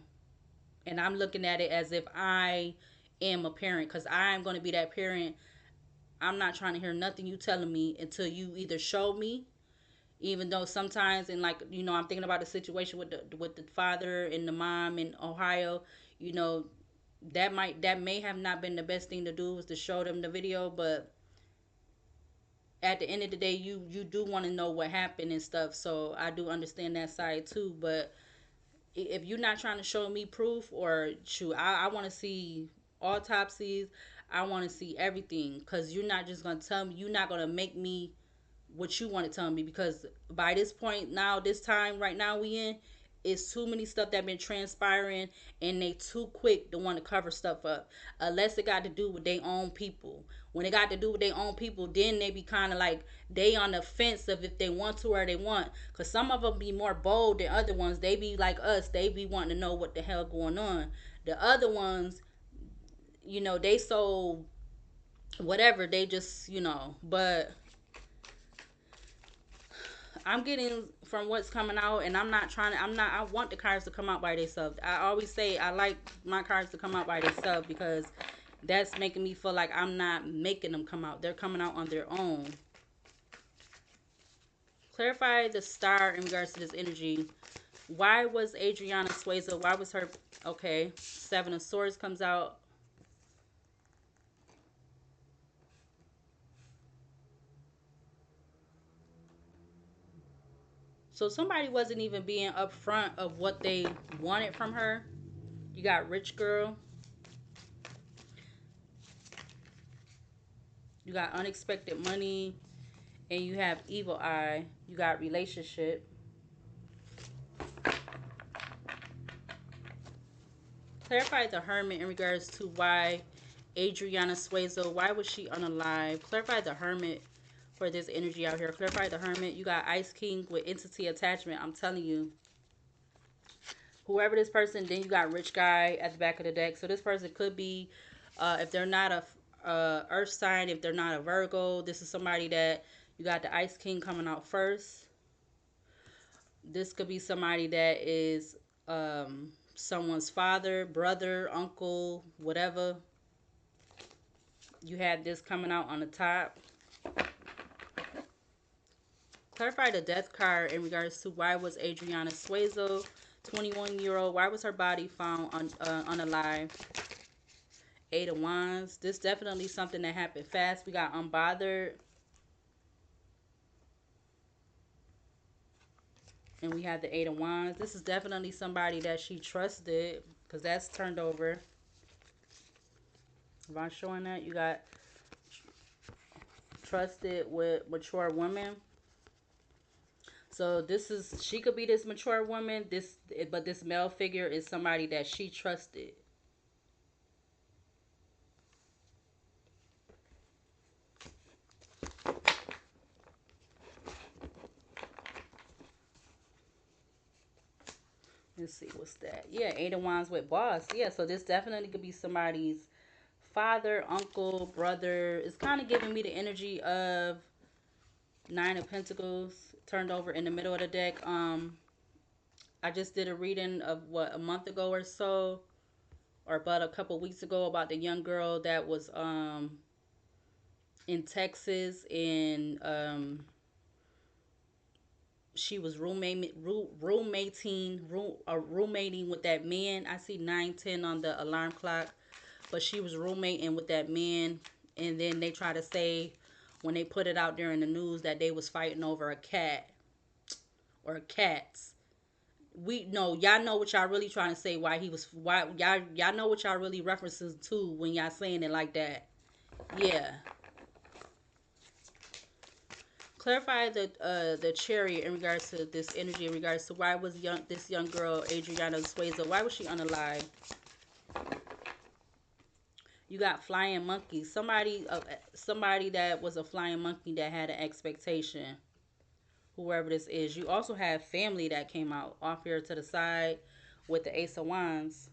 Speaker 1: And I'm looking at it as if I am a parent, cause I'm gonna be that parent. I'm not trying to hear nothing you telling me until you either show me, even though sometimes, and like, I'm thinking about the situation with the father and the mom in Ohio. you know that may have not been the best thing to do, was to show them the video. But at the end of the day, you do want to know what happened and stuff, so I do understand that side too. But if you're not trying to show me proof, or shoot, I want to see autopsies. I want to see everything, because you're not just going to tell me, you're not going to make me what you want to tell me. Because by this point now, this time right now we in, it's too many stuff that been transpiring, and they too quick to want to cover stuff up, unless it got to do with their own people. When it got to do with their own people, then they be kind of like, they on the fence of if they want to or they want. Because some of them be more bold than other ones. They be like us, they be wanting to know what the hell going on. The other ones, they so whatever, they just, but I'm getting from what's coming out, and I'm not trying to. I'm not. I want the cards to come out by themselves. I always say I like my cards to come out by themselves, because that's making me feel like I'm not making them come out. They're coming out on their own. Clarify the star in regards to this energy. Why was Adriana Suazo? Why was her okay? Seven of Swords comes out. So somebody wasn't even being upfront of what they wanted from her. You got rich girl. You got unexpected money. And you have evil eye. You got relationship. Clarify the hermit in regards to why Adriana Suazo, why was she unalive? Clarify the hermit for this energy out here. Clarify the hermit. You got Ice King with entity attachment. I'm telling you, whoever this person, then you got rich guy at the back of the deck. So this person could be, if they're not a earth sign, if they're not a Virgo, this is somebody that you got the Ice King coming out first. This could be somebody that is someone's father, brother, uncle, whatever. You had this coming out on the top. Clarify the death card in regards to why was Adriana Suazo, 21-year-old, why was her body found unalive? Eight of Wands. This definitely something that happened fast. We got unbothered. And we had the Eight of Wands. This is definitely somebody that she trusted, because that's turned over. If I'm showing that, you got trusted with mature women. So this is, she could be this mature woman, but this male figure is somebody that she trusted. Let's see, what's that? Yeah, Eight of Wands with boss. Yeah, so this definitely could be somebody's father, uncle, brother. It's kind of giving me the energy of Nine of Pentacles turned over in the middle of the deck. I just did a reading of a month ago or so, or about a couple weeks ago, about the young girl that was in Texas, and she was roommating with that man. I see 9:10 on the alarm clock, but she was roommating with that man, and then they try to say, when they put it out there in the news, that they was fighting over a cat or cats. We know, y'all know what y'all really trying to say. Why y'all know what y'all really references to when y'all saying it like that. Yeah. Clarify the chariot in regards to this energy, in regards to why was this young girl Adriana Suazo, why was she unalive? You got flying monkeys. Somebody that was a flying monkey that had an expectation. Whoever this is. You also have family that came out off here to the side with the Ace of Wands.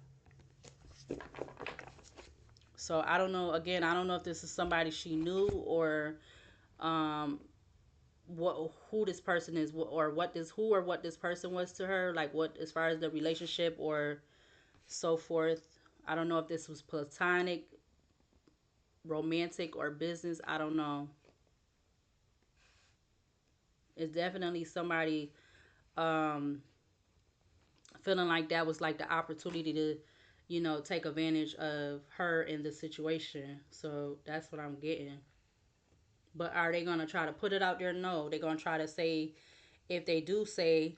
Speaker 1: So I don't know. Again, I don't know if this is somebody she knew, or um who this person is, or what this person was to her, like what, as far as the relationship or so forth. I don't know if this was platonic, romantic, or business. I don't know. It's definitely somebody um feeling like that was like the opportunity to, take advantage of her in the situation. So that's what I'm getting. But are they gonna try to put it out there? No, they're gonna try to say, if they do say,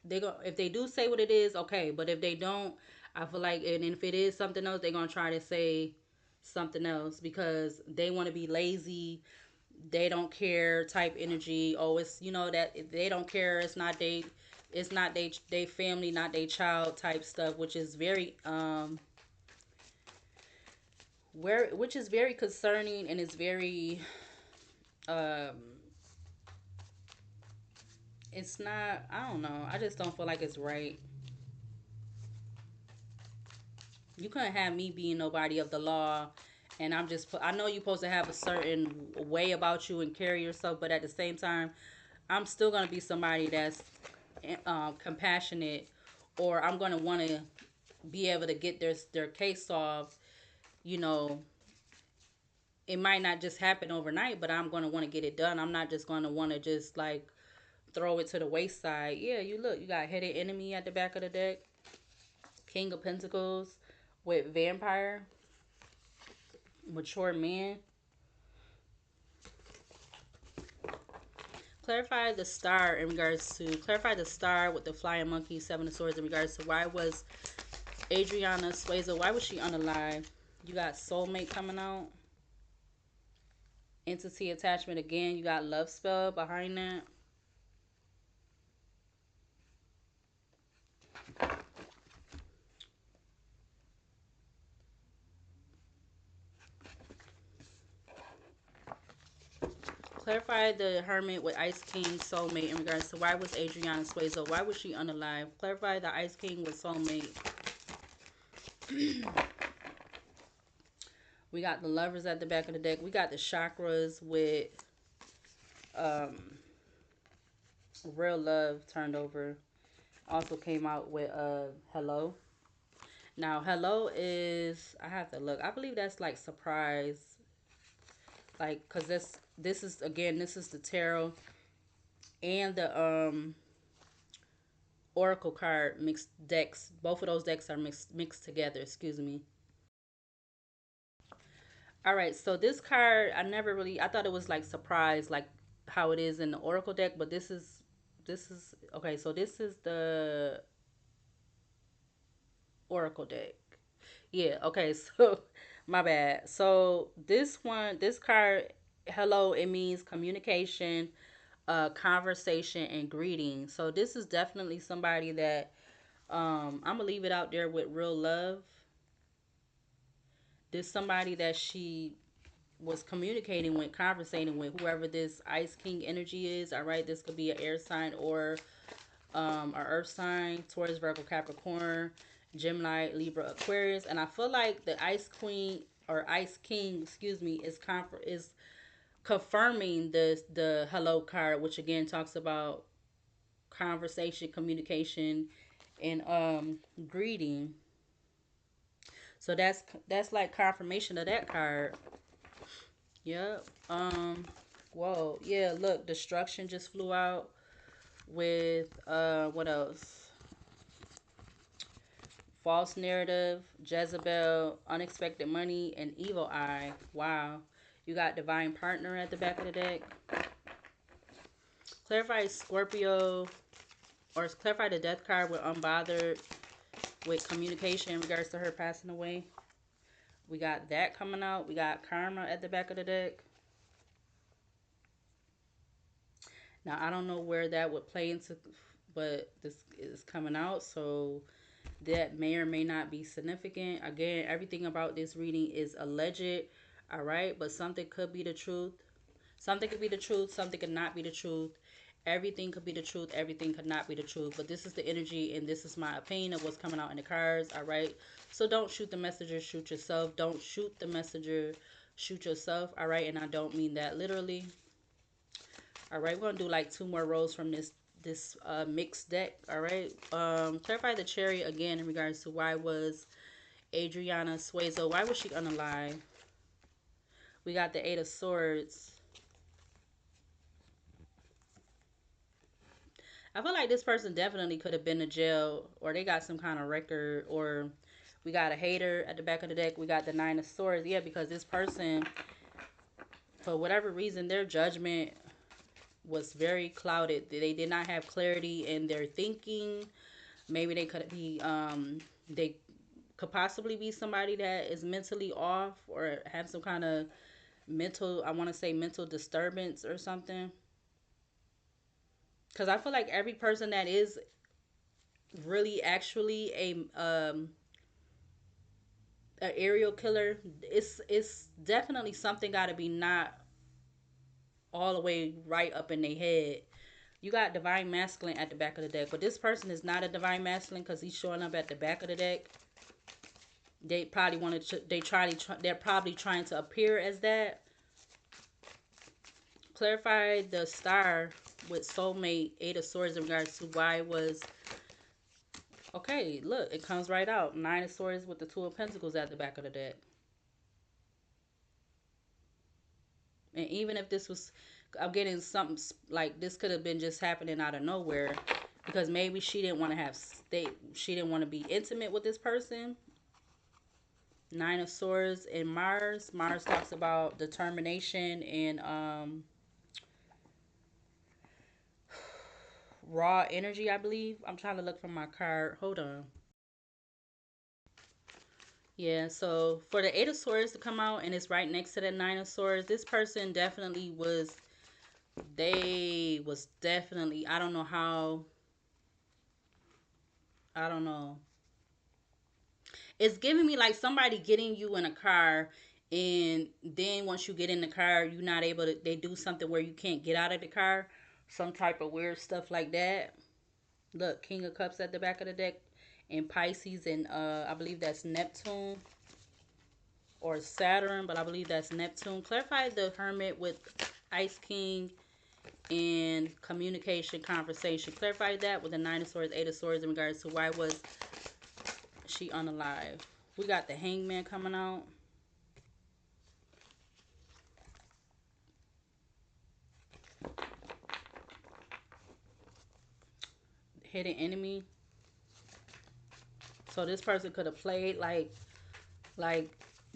Speaker 1: if they do say what it is, okay. But if they don't, I feel like, and if it is something else, they're gonna try to say something else, because they want to be lazy, they don't care type energy. Oh, it's, that they don't care. It's not they family, not they child type stuff, which is very which is very concerning, and it's very um it's not, I don't know. I just don't feel like it's right. You couldn't have me being nobody of the law, and I know you're supposed to have a certain way about you and carry yourself, but at the same time, I'm still gonna be somebody that's compassionate, or I'm gonna want to be able to get their case solved. You know, it might not just happen overnight, but I'm gonna want to get it done. I'm not just gonna want to just like throw it to the wayside. Yeah, you got hidden enemy at the back of the deck. King of Pentacles with vampire, mature man. Clarify the star with the flying monkey, Seven of Swords, in regards to why was Adriana Suazo, why was she unalive? You got soulmate coming out. Entity attachment again. You got love spell behind that. Clarify the Hermit with Ice King soulmate in regards to why was Adriana Suazo, why was she unalive? Clarify the Ice King with soulmate. We got the Lovers at the back of the deck. We got the chakras with um, real love turned over. Also came out with hello. Now, hello is, I have to look. I believe that's like surprise, like because this is again, this is the tarot and the oracle card mixed decks. Both of those decks are mixed together. Excuse me. All right, so this card, I never really, I thought it was like surprise, like how it is in the oracle deck, but this is okay. So this is the oracle deck. Yeah, okay, so my bad. So this card, hello, it means communication, conversation, and greeting. So this is definitely somebody that I'm gonna leave it out there with real love. This somebody that she was communicating with, conversating with, whoever this Ice King energy is. All right, this could be an air sign or a earth sign, Taurus, Virgo, Capricorn, Gemini, Libra, Aquarius. And I feel like the Ice Queen or Ice King, excuse me, is confirming the hello card, which again talks about conversation, communication, and greeting. So that's like confirmation of that card. Yep. Whoa. Yeah, look, destruction just flew out with what else? False narrative, Jezebel, unexpected money, and evil eye. Wow. You got divine partner at the back of the deck. Clarify Scorpio, or clarify the death card with unbothered, with communication in regards to her passing away. We got that coming out. We got karma at the back of the deck. Now I don't know where that would play into, but this is coming out, so that may or may not be significant. Again, everything about this reading is alleged, all right, but something could be the truth. Something could be the truth, something could not be the truth. Everything could be the truth, everything could not be the truth. But this is the energy and this is my opinion of what's coming out in the cards, all right? So don't shoot the messenger, shoot yourself. Don't shoot the messenger, shoot yourself, all right? And I don't mean that literally. All right, we're gonna do like two more rows from this mixed deck. All right, clarify the cherry again in regards to why was Adriana SUAZO, why was she unalive? We got the Eight of Swords. I feel like this person definitely could have been to jail, or they got some kind of record, or we got a hater at the back of the deck. We got the Nine of Swords. Yeah, because this person, for whatever reason, their judgment was very clouded. They did not have clarity in their thinking. Maybe they could be they could possibly be somebody that is mentally off or have some kind of mental, I want to say mental disturbance or something. Because I feel like every person that is really actually a aerial killer, it's definitely something got to be not all the way right up in their head. You got divine masculine at the back of the deck, but this person is not a divine masculine because he's showing up at the back of the deck. They probably wanted to, they're probably trying to appear as that. Clarify the star with soulmate, Eight of Swords in regards to why it was. Okay, look, it comes right out. Nine of Swords with the Two of Pentacles at the back of the deck. And even if this was, I'm getting something like this could have been just happening out of nowhere, because maybe she didn't want to she didn't want to be intimate with this person. Nine of Swords and Mars. Mars talks about determination and raw energy, I believe. I'm trying to look for my card. Hold on. Yeah, so for the Eight of Swords to come out and it's right next to the Nine of Swords, this person definitely was, they was definitely, I don't know how, I don't know. It's giving me like somebody getting you in a car, and then once you get in the car, you're not able to, they do something where you can't get out of the car. Some type of weird stuff like that. Look, King of Cups at the back of the deck, and Pisces, and I believe that's Neptune or Saturn, but I believe that's Neptune. Clarify the Hermit with Ice King and communication, conversation. Clarify that with the Nine of Swords, Eight of Swords in regards to why was she unalive. We got the Hangman coming out. Hidden enemy. So this person could have played like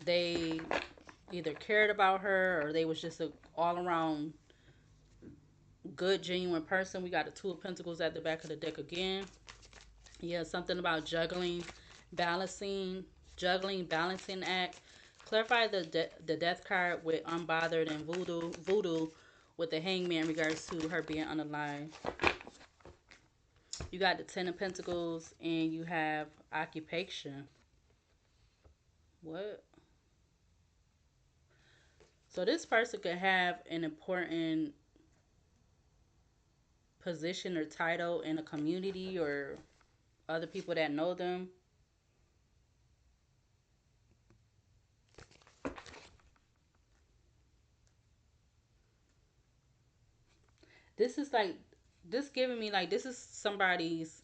Speaker 1: they either cared about her or they was just a all around good, genuine person. We got the Two of Pentacles at the back of the deck again. Yeah, something about juggling, balancing act. Clarify the death card with unbothered and voodoo with the Hangman in regards to her being unalive. You got the Ten of Pentacles and you have occupation. What? So this person could have an important position or title in a community or other people that know them. This is like, this giving me like this is somebody's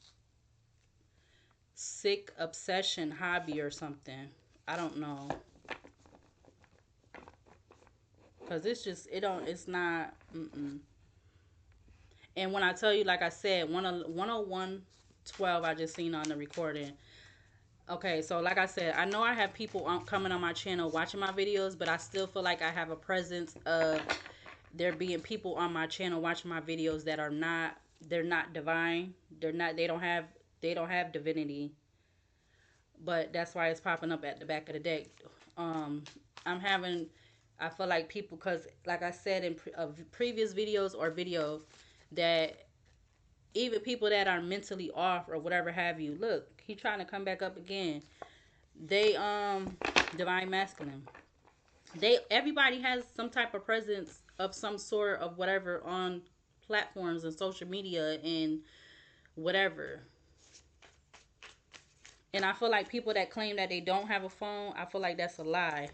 Speaker 1: sick obsession hobby or something. I don't know. Cause it's just it's not. And when I tell you, like I said, 10112 I just seen on the recording. Okay, so like I said, I know I have people coming on my channel watching my videos, but I still feel like I have a presence of there being people on my channel watching my videos that are not, they're not divine. They don't have divinity. But that's why it's popping up at the back of the deck. Um, I'm having, I feel like people, because like I said in previous videos or video, that even people that are mentally off or whatever have you, look, he trying to come back up again. They divine masculine. Everybody has some type of presence of some sort of whatever on platforms and social media and whatever. And I feel like people that claim that they don't have a phone, I feel like that's a lie.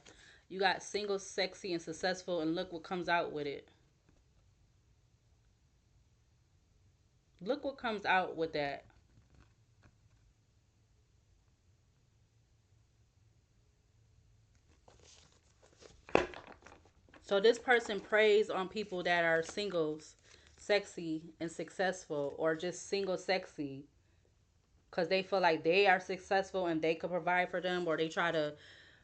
Speaker 1: You got single, sexy, and successful, and look what comes out with it. Look what comes out with that. So this person preys on people that are singles, sexy, and successful, or just single, sexy, because they feel like they are successful and they could provide for them, or they try to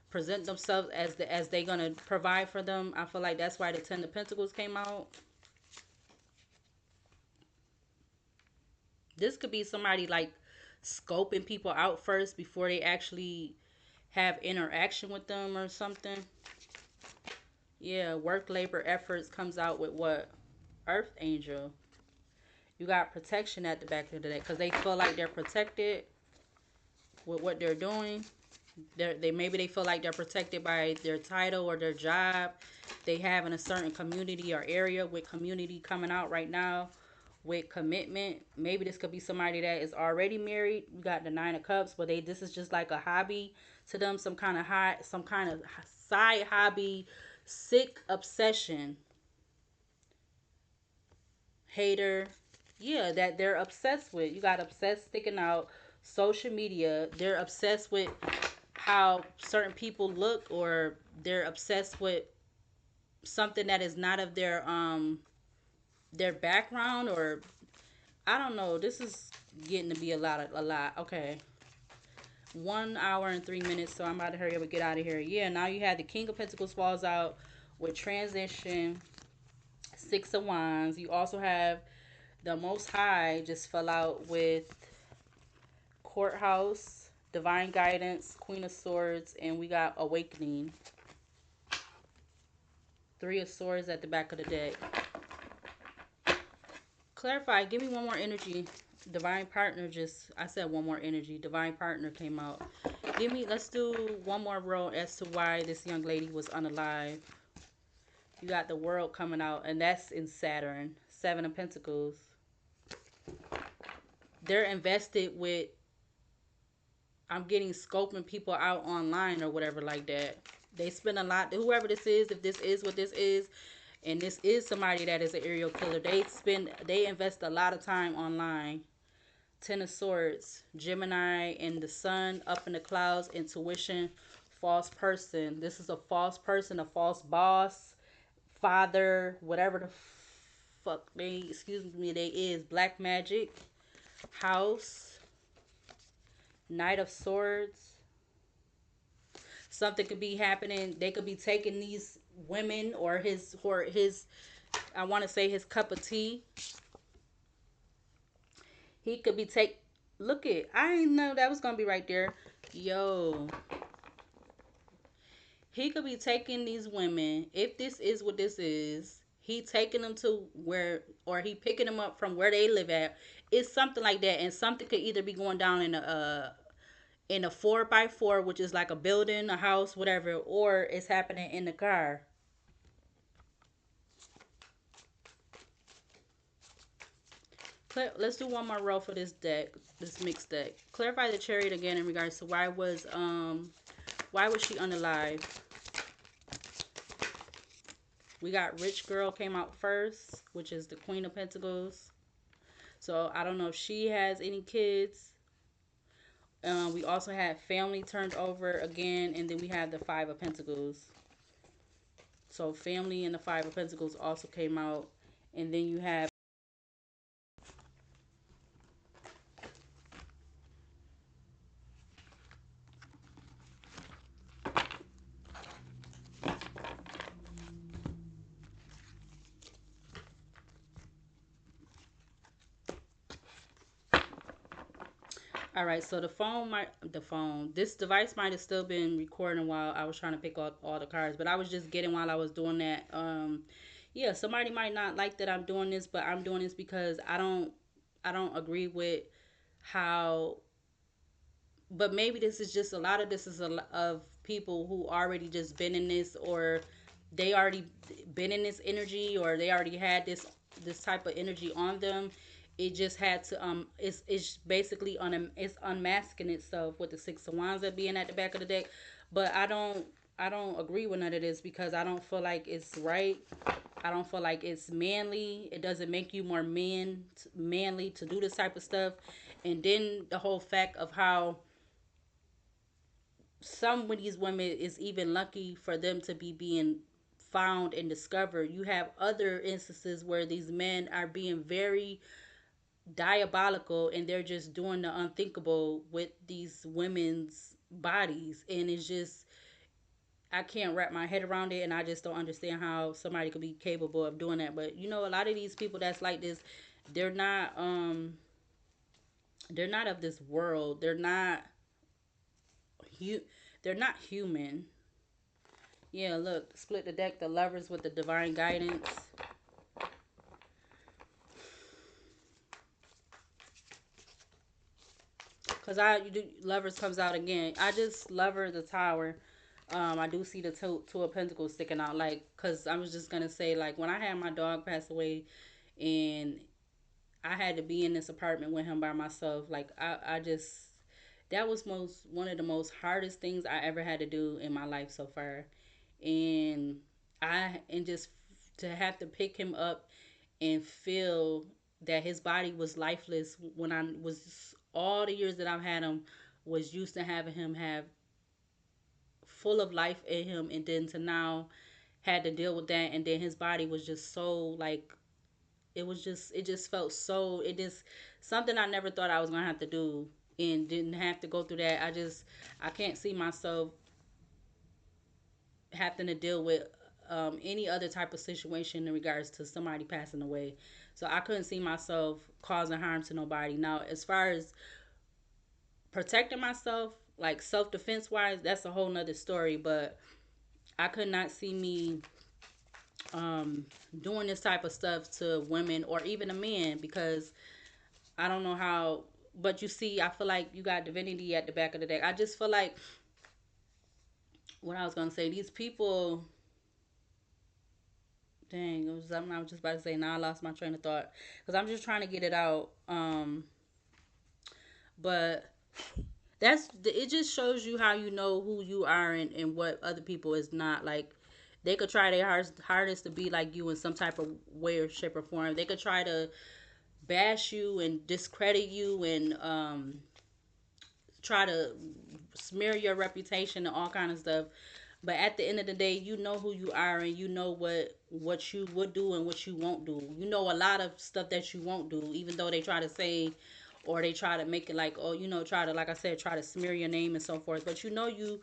Speaker 1: present themselves as they gonna provide for them. I feel like that's why the Ten of Pentacles came out. This could be somebody like scoping people out first before they actually have interaction with them or something. Yeah, work, labor, efforts comes out with what? Earth Angel. You got protection at the back of the deck because they feel like they're protected with what they're doing. Maybe they feel like they're protected by their title or their job they have in a certain community or area, with community coming out right now with commitment. Maybe this could be somebody that is already married. You got the Nine of Cups, but this is just like a hobby to them, some kind of side hobby, sick obsession, hater. Yeah, that they're obsessed with. You got obsessed sticking out, social media. They're obsessed with how certain people look, or they're obsessed with something that is not of their background, or I don't know. This is getting to be a lot. Okay. 1 hour and 3 minutes, so I'm about to hurry up and get out of here. Yeah, now you have the King of Pentacles falls out with transition, Six of Wands. You also have the Most High just fell out with Courthouse, Divine Guidance, Queen of Swords, and we got Awakening. Three of Swords at the back of the deck. Clarify, give me one more energy. Divine Partner I said one more energy. Divine Partner came out. Let's do one more row as to why this young lady was unalive. You got the World coming out, and that's in Saturn. Seven of Pentacles. They're invested with, I'm getting scoping people out online or whatever like that. They spend a lot, whoever this is, if this is what this is, and this is somebody that is an serial killer, they invest a lot of time online Ten of Swords, Gemini and the Sun, up in the clouds, intuition, false person. This is a false person, a false boss, father, whatever the fuck they, excuse me, they is. Black magic, house, Knight of Swords. Something could be happening. They could be taking these women or his I want to say his cup of tea. He could be take. Look it. I didn't know that was gonna be right there. Yo, he could be taking these women. If this is what this is, he taking them to where, or he picking them up from where they live at. It's something like that, and something could either be going down in a 4x4, which is like a building, a house, whatever, or it's happening in the car. Let's do one more row for this deck, this mixed deck. Clarify the Chariot again in regards to why was she unalive? We got Rich Girl came out first, which is the Queen of Pentacles. So I don't know if she has any kids. We also had Family turned over again, and then we have the Five of Pentacles. So Family and the Five of Pentacles also came out, and then you have. All right, so this device might have still been recording while I was trying to pick out all the cards, but I was just getting while I was doing that. Yeah, somebody might not like that I'm doing this, but I'm doing this because I don't agree with how, but maybe this is just a lot of this is of people who already just been in this, or they already been in this energy, or they already had this type of energy on them. It just had to it's basically it's unmasking itself with the Six of Wands that being at the back of the deck. But I don't agree with none of this because I don't feel like it's right. I don't feel like it's manly. It doesn't make you more manly to do this type of stuff. And then the whole fact of how some of these women is even lucky for them to be being found and discovered. You have other instances where these men are being very diabolical and they're just doing the unthinkable with these women's bodies, and it's just, I can't wrap my head around it, and I just don't understand how somebody could be capable of doing that. But a lot of these people that's like this, they're not they're not of this world. They're not human. Yeah, look, split the deck, the Lovers with the Divine Guidance. Because Lovers comes out again. I just Lover, the Tower. I do see the two of Pentacles sticking out. Like, because I was just going to say, like, when I had my dog pass away and I had to be in this apartment with him by myself, like, I just, that was one of the most hardest things I ever had to do in my life so far. And just to have to pick him up and feel that his body was lifeless when I was, all the years that I've had him, was used to having him have full of life in him, and then to now had to deal with that, and then his body was just so like, it just felt so, it just something I never thought I was gonna have to do, and didn't have to go through that. I can't see myself having to deal with any other type of situation in regards to somebody passing away. So I couldn't see myself causing harm to nobody. Now, as far as protecting myself, like self-defense wise, that's a whole nother story. But I could not see me doing this type of stuff to women or even a man, because I don't know how. But you see, I feel like you got divinity at the back of the deck. I just feel like, what I was gonna say, these people. Dang, it was something I was just about to say. Now I lost my train of thought because I'm just trying to get it out. But it just shows you how you know who you are, and what other people is not. Like, they could try their hardest to be like you in some type of way or shape or form. They could try to bash you and discredit you and try to smear your reputation and all kind of stuff. But at the end of the day, you know who you are and you know what you would do and what you won't do. You know a lot of stuff that you won't do, even though they try to say or they try to make it like, oh, you know, try to, like I said, try to smear your name and so forth. But you know you're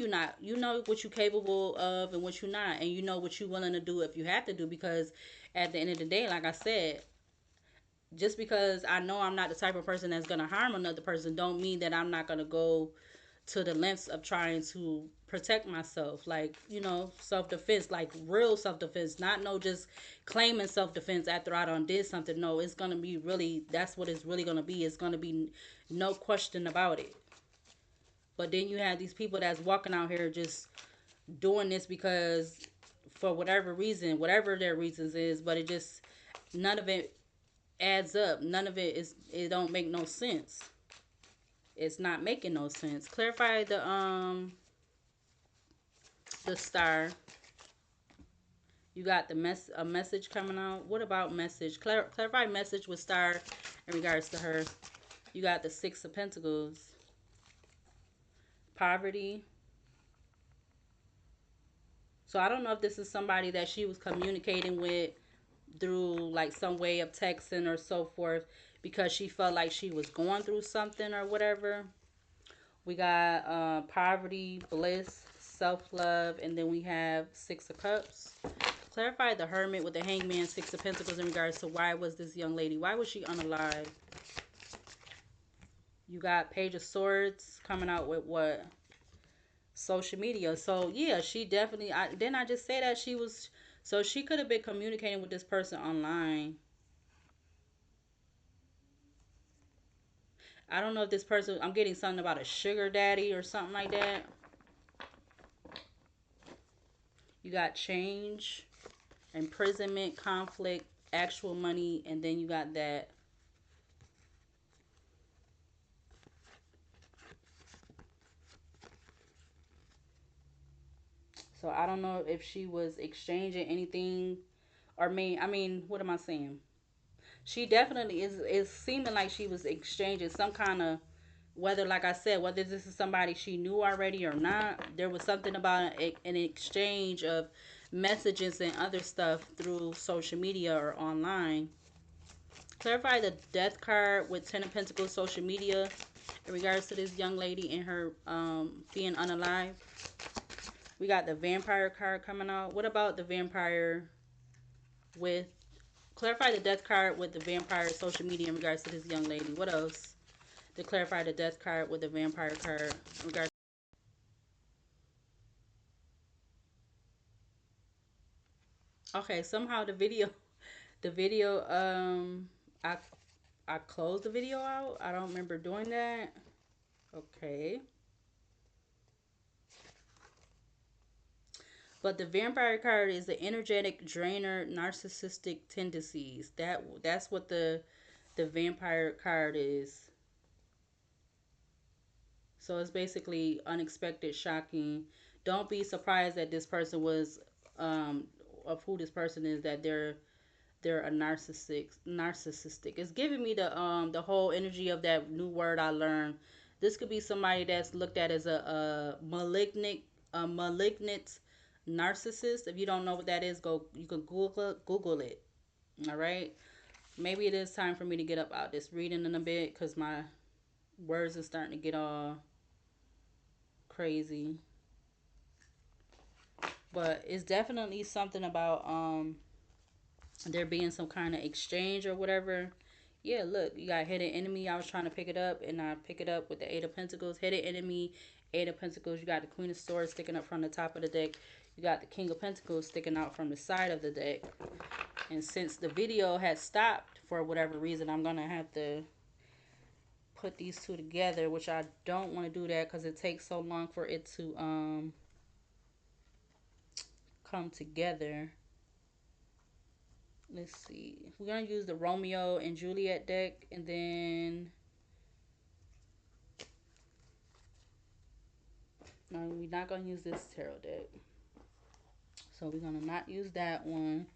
Speaker 1: not. You know what you're capable of and what you're not, and you know what you're willing to do if you have to do. Because at the end of the day, like I said, just because I know I'm not the type of person that's gonna harm another person, don't mean that I'm not gonna go to the lengths of trying to protect myself. Like, you know, self defense, like real self defense, not no just claiming self defense after I done did something. No, it's gonna be really, that's what it's really gonna be. It's gonna be no question about it. But then you have these people that's walking out here just doing this because for whatever reason, whatever their reasons is, but it just, none of it adds up. None of it is, it don't make no sense. It's not making no sense. Clarify the star. You got the a message coming out. What about message? Clarify message with star in regards to her. You got the Six of Pentacles. Poverty. So I don't know if this is somebody that she was communicating with through like some way of texting or so forth because she felt like she was going through something or whatever. We got poverty, bliss, self-love, and then we have Six of Cups. Clarify the Hermit with the Hangman, Six of Pentacles in regards to why was this young lady, why was she unalive? You got Page of Swords coming out with what? Social media. So yeah, she definitely, didn't I just say that she was, so she could have been communicating with this person online. I don't know if this person, I'm getting something about a sugar daddy or something like that. You got change, imprisonment, conflict, actual money, and then you got that. So I don't know if she was exchanging anything, or I mean, what am I saying? She definitely is seeming like she was exchanging some kind of, whether, like I said, whether this is somebody she knew already or not, there was something about an exchange of messages and other stuff through social media or online. Clarify the Death card with Ten of Pentacles, social media, in regards to this young lady and her being unalive. We got the Vampire card coming out. What about the Vampire with, clarify the Death card with the Vampire social media in regards to this young lady? What else? To clarify the Death card with the Vampire card in regards. Okay, somehow the video I I closed the video out. I don't remember doing that. Okay. But the vampire card is the energetic drainer, narcissistic tendencies. That's what the vampire card is. So it's basically unexpected, shocking. Don't be surprised that this person was of who this person is, that they're a narcissistic. It's giving me the whole energy of that new word I learned. This could be somebody that's looked at as a malignant narcissist. If you don't know what that is, go, you can Google it. All right. Maybe it is time for me to get up out this reading in a bit because my words are starting to get all crazy. But it's definitely something about there being some kind of exchange or whatever. Yeah, look, you got hidden enemy. I was trying to pick it up, and I pick it up with the Eight of Pentacles. Hidden enemy, Eight of Pentacles. You got the Queen of Swords sticking up from the top of the deck. You got the King of Pentacles sticking out from the side of the deck. And since the video had stopped for whatever reason, I'm going to have to put these two together, which I don't want to do that because it takes so long for it to come together. Let's see. We're going to use the Romeo and Juliet deck, and then no, we're not going to use this tarot deck. So we're going to not use that one.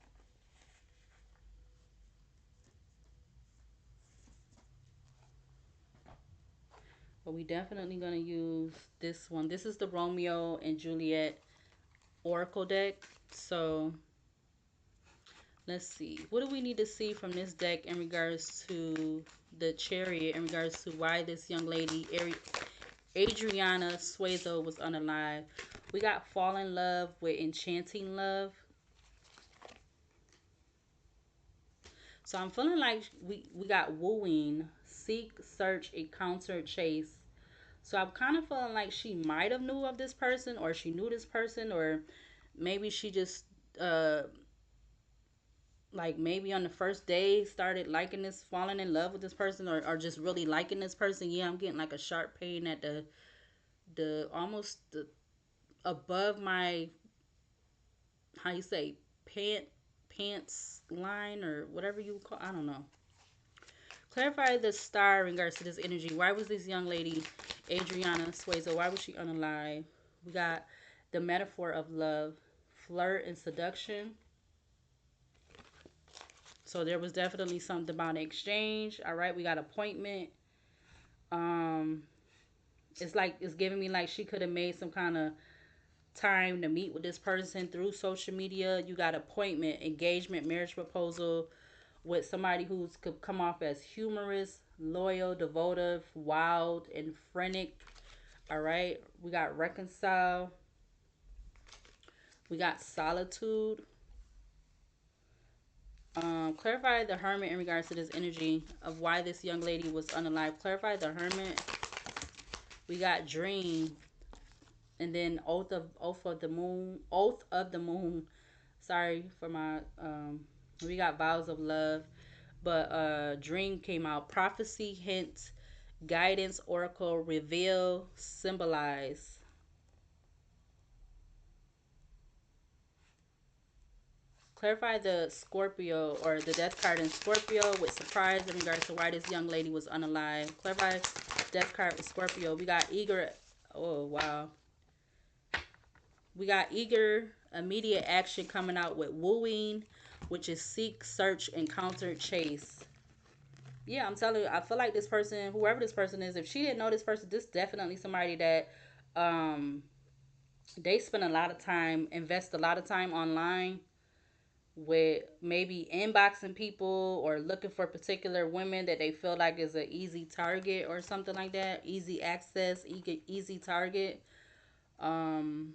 Speaker 1: But we definitely gonna use this one. This is the Romeo and Juliet Oracle deck. So let's see. What do we need to see from this deck in regards to the Chariot, in regards to why this young lady, Adriana SUAZO, was unalive? We got Fall in Love with Enchanting Love. So I'm feeling like we got wooing, seek, search, encounter, chase. So I'm kind of feeling like she might have knew of this person, or she knew this person, or maybe she just uh like maybe on the first day started liking this, falling in love with this person, or just really liking this person. Yeah, I'm getting like a sharp pain at the almost the above my, how you say, pants line, or whatever you call, I don't know. Clarify the star in regards to this energy. Why was this young lady, Adriana SUAZO, why was she unalive? We got the metaphor of love, flirt, and seduction. So there was definitely something about an exchange. All right, we got appointment. Um, it's like it's giving me like she could have made some kind of time to meet with this person through social media. You got appointment, engagement, marriage proposal with somebody who's could come off as humorous, loyal, devotive, wild, and frenetic. All right, we got reconcile. We got solitude. Clarify the hermit in regards to this energy of why this young lady was unalive. Clarify the hermit. We got dream, and then oath of the moon. Sorry for my we got vows of love, but dream came out. Prophecy, hint, guidance, oracle, reveal, symbolize. Clarify the Scorpio, or the death card in Scorpio with surprise in regards to why this young lady was unalive. Clarify death card with Scorpio. We got eager. Oh, wow. We got eager, immediate action coming out with wooing, which is seek, search, encounter, chase. Yeah, I'm telling you, I feel like this person, whoever this person is, if she didn't know this person, this is definitely somebody that um they spend a lot of time, invest a lot of time online with maybe inboxing people or looking for particular women that they feel like is an easy target or something like that, easy access, easy target. um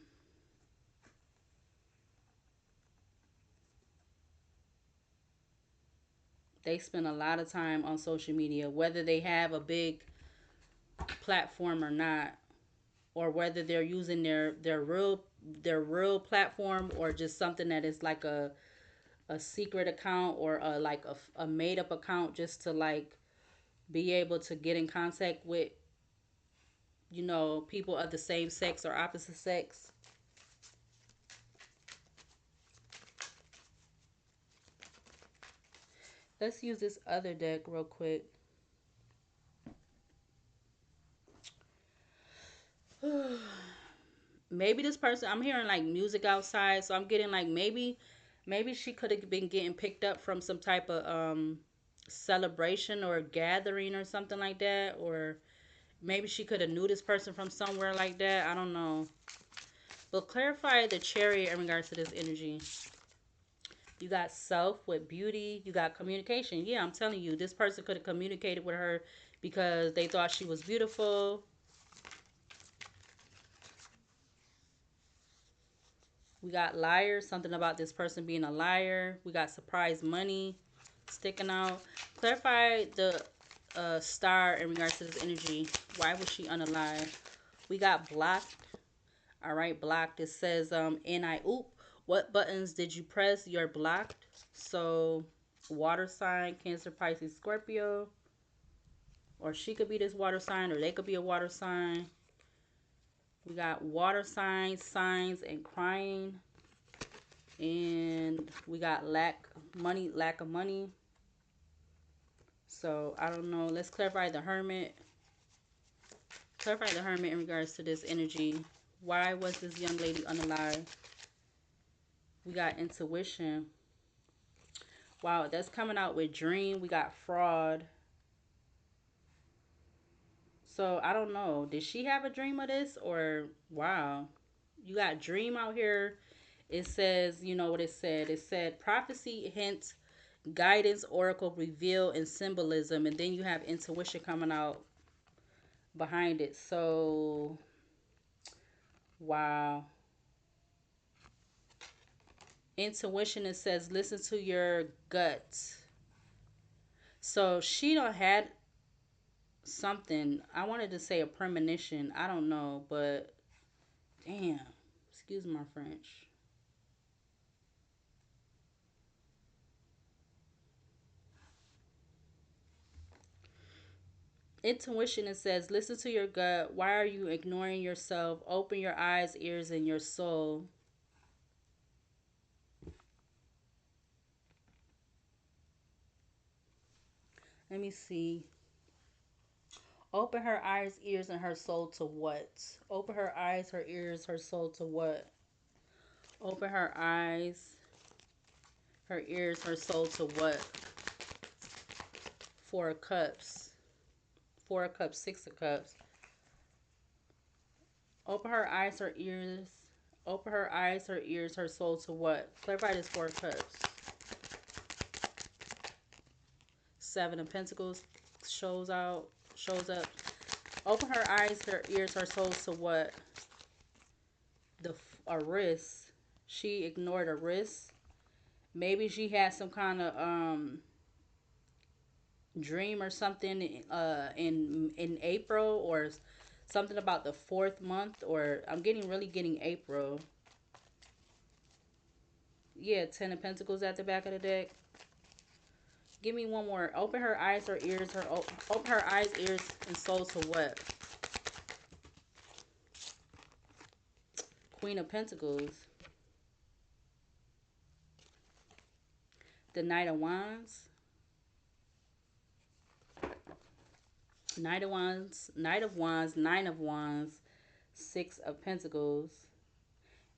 Speaker 1: they spend a lot of time on social media, whether they have a big platform or not, or whether they're using their real platform, or just something that is like a secret account, or a made up account, just to like be able to get in contact with people of the same sex or opposite sex. Let's use this other deck real quick. Maybe this person, I'm hearing like music outside, so I'm getting like maybe she could have been getting picked up from some type of celebration or gathering or something like that, or maybe she could have knew this person from somewhere like that. I don't know. But clarify the Chariot in regards to this energy. You got self with beauty. You got communication. Yeah, I'm telling you, this person could have communicated with her because they thought she was beautiful. We got liar. Something about this person being a liar. We got surprise money sticking out. Clarify the star in regards to this energy. Why was she unalive? We got blocked. All right, blocked. It says NI oop. What buttons did you press? You're blocked. So water sign, Cancer, Pisces, Scorpio. Or she could be this water sign, or they could be a water sign. We got water signs, signs, and crying. And we got lack of money. So I don't know. Let's clarify the hermit. Clarify the hermit in regards to this energy. Why was this young lady unalive? We got intuition. Wow, that's coming out with dream. We got fraud. So I don't know. Did she have a dream of this or wow? You got dream out here. It says, you know what it said? It said prophecy, hint, guidance, oracle, reveal, and symbolism. And then you have intuition coming out behind it. So wow. Intuition, it says listen to your gut. So she don't had something. I wanted to say a premonition. I don't know, but damn. Excuse my French. Intuition, it says listen to your gut. Why are you ignoring yourself? Open your eyes, ears, and your soul. Let me see. Open her eyes, ears, and her soul to what? Open her eyes, her ears, her soul to what? Open her eyes, her ears, her soul to what? Four of Cups. Four of Cups, Six of Cups. Open her eyes, her ears. Open her eyes, her ears, her soul to what? Clarify this Four of Cups. Seven of Pentacles shows out, shows up. Open her eyes, her ears, her soul to what? A risk. She ignored a risk. Maybe she had some kind of dream or something in April or something about the fourth month, or I'm getting really getting April. Yeah, Ten of Pentacles at the back of the deck. Give me one more. Open her eyes, her ears, open her eyes, ears, and soul to what? Queen of Pentacles. The Knight of Wands. Knight of Wands, Knight of Wands, Nine of Wands, Six of Pentacles.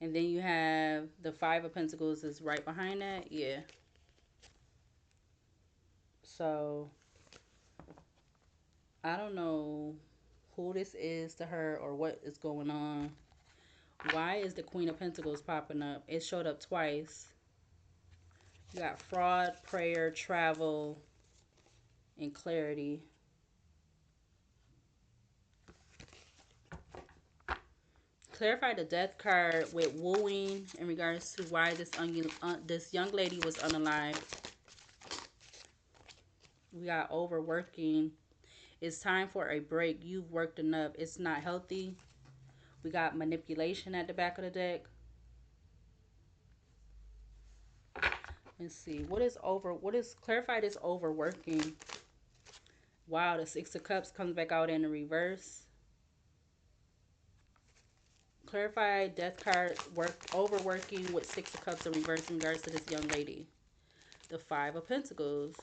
Speaker 1: And then you have the Five of Pentacles is right behind that. Yeah. So, I don't know who this is to her or what is going on. Why is the Queen of Pentacles popping up? It showed up twice. You got fraud, prayer, travel, and clarity. Clarify the Death card with wooing in regards to why this young lady was unalive. We got overworking. It's time for a break. You've worked enough. It's not healthy. We got manipulation at the back of the deck. Let's see. What is clarify this overworking? Wow, the Six of Cups comes back out in the reverse. Clarify Death card overworking with Six of Cups in reverse in regards to this young lady. The Five of Pentacles.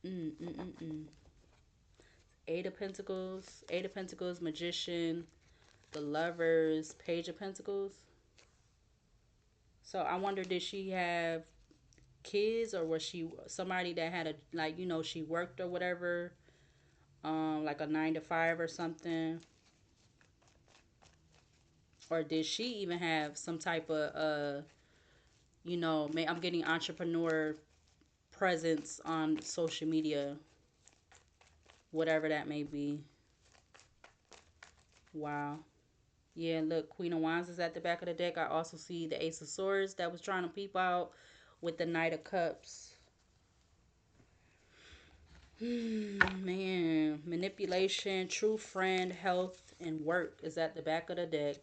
Speaker 1: Mm, mm, mm, mm. Eight of Pentacles. Eight of Pentacles, Magician. The Lovers, Page of Pentacles. So I wonder, did she have kids, or was she somebody that had a, like, you know, she worked or whatever, like a 9 to 5 or something, or did she even have some type of you know, I'm getting entrepreneur presence on social media, whatever that may be. Wow. Yeah, look, Queen of Wands is at the back of the deck. I also see the Ace of Swords that was trying to peep out with the Knight of Cups. Man, manipulation, true friend, health, and work is at the back of the deck.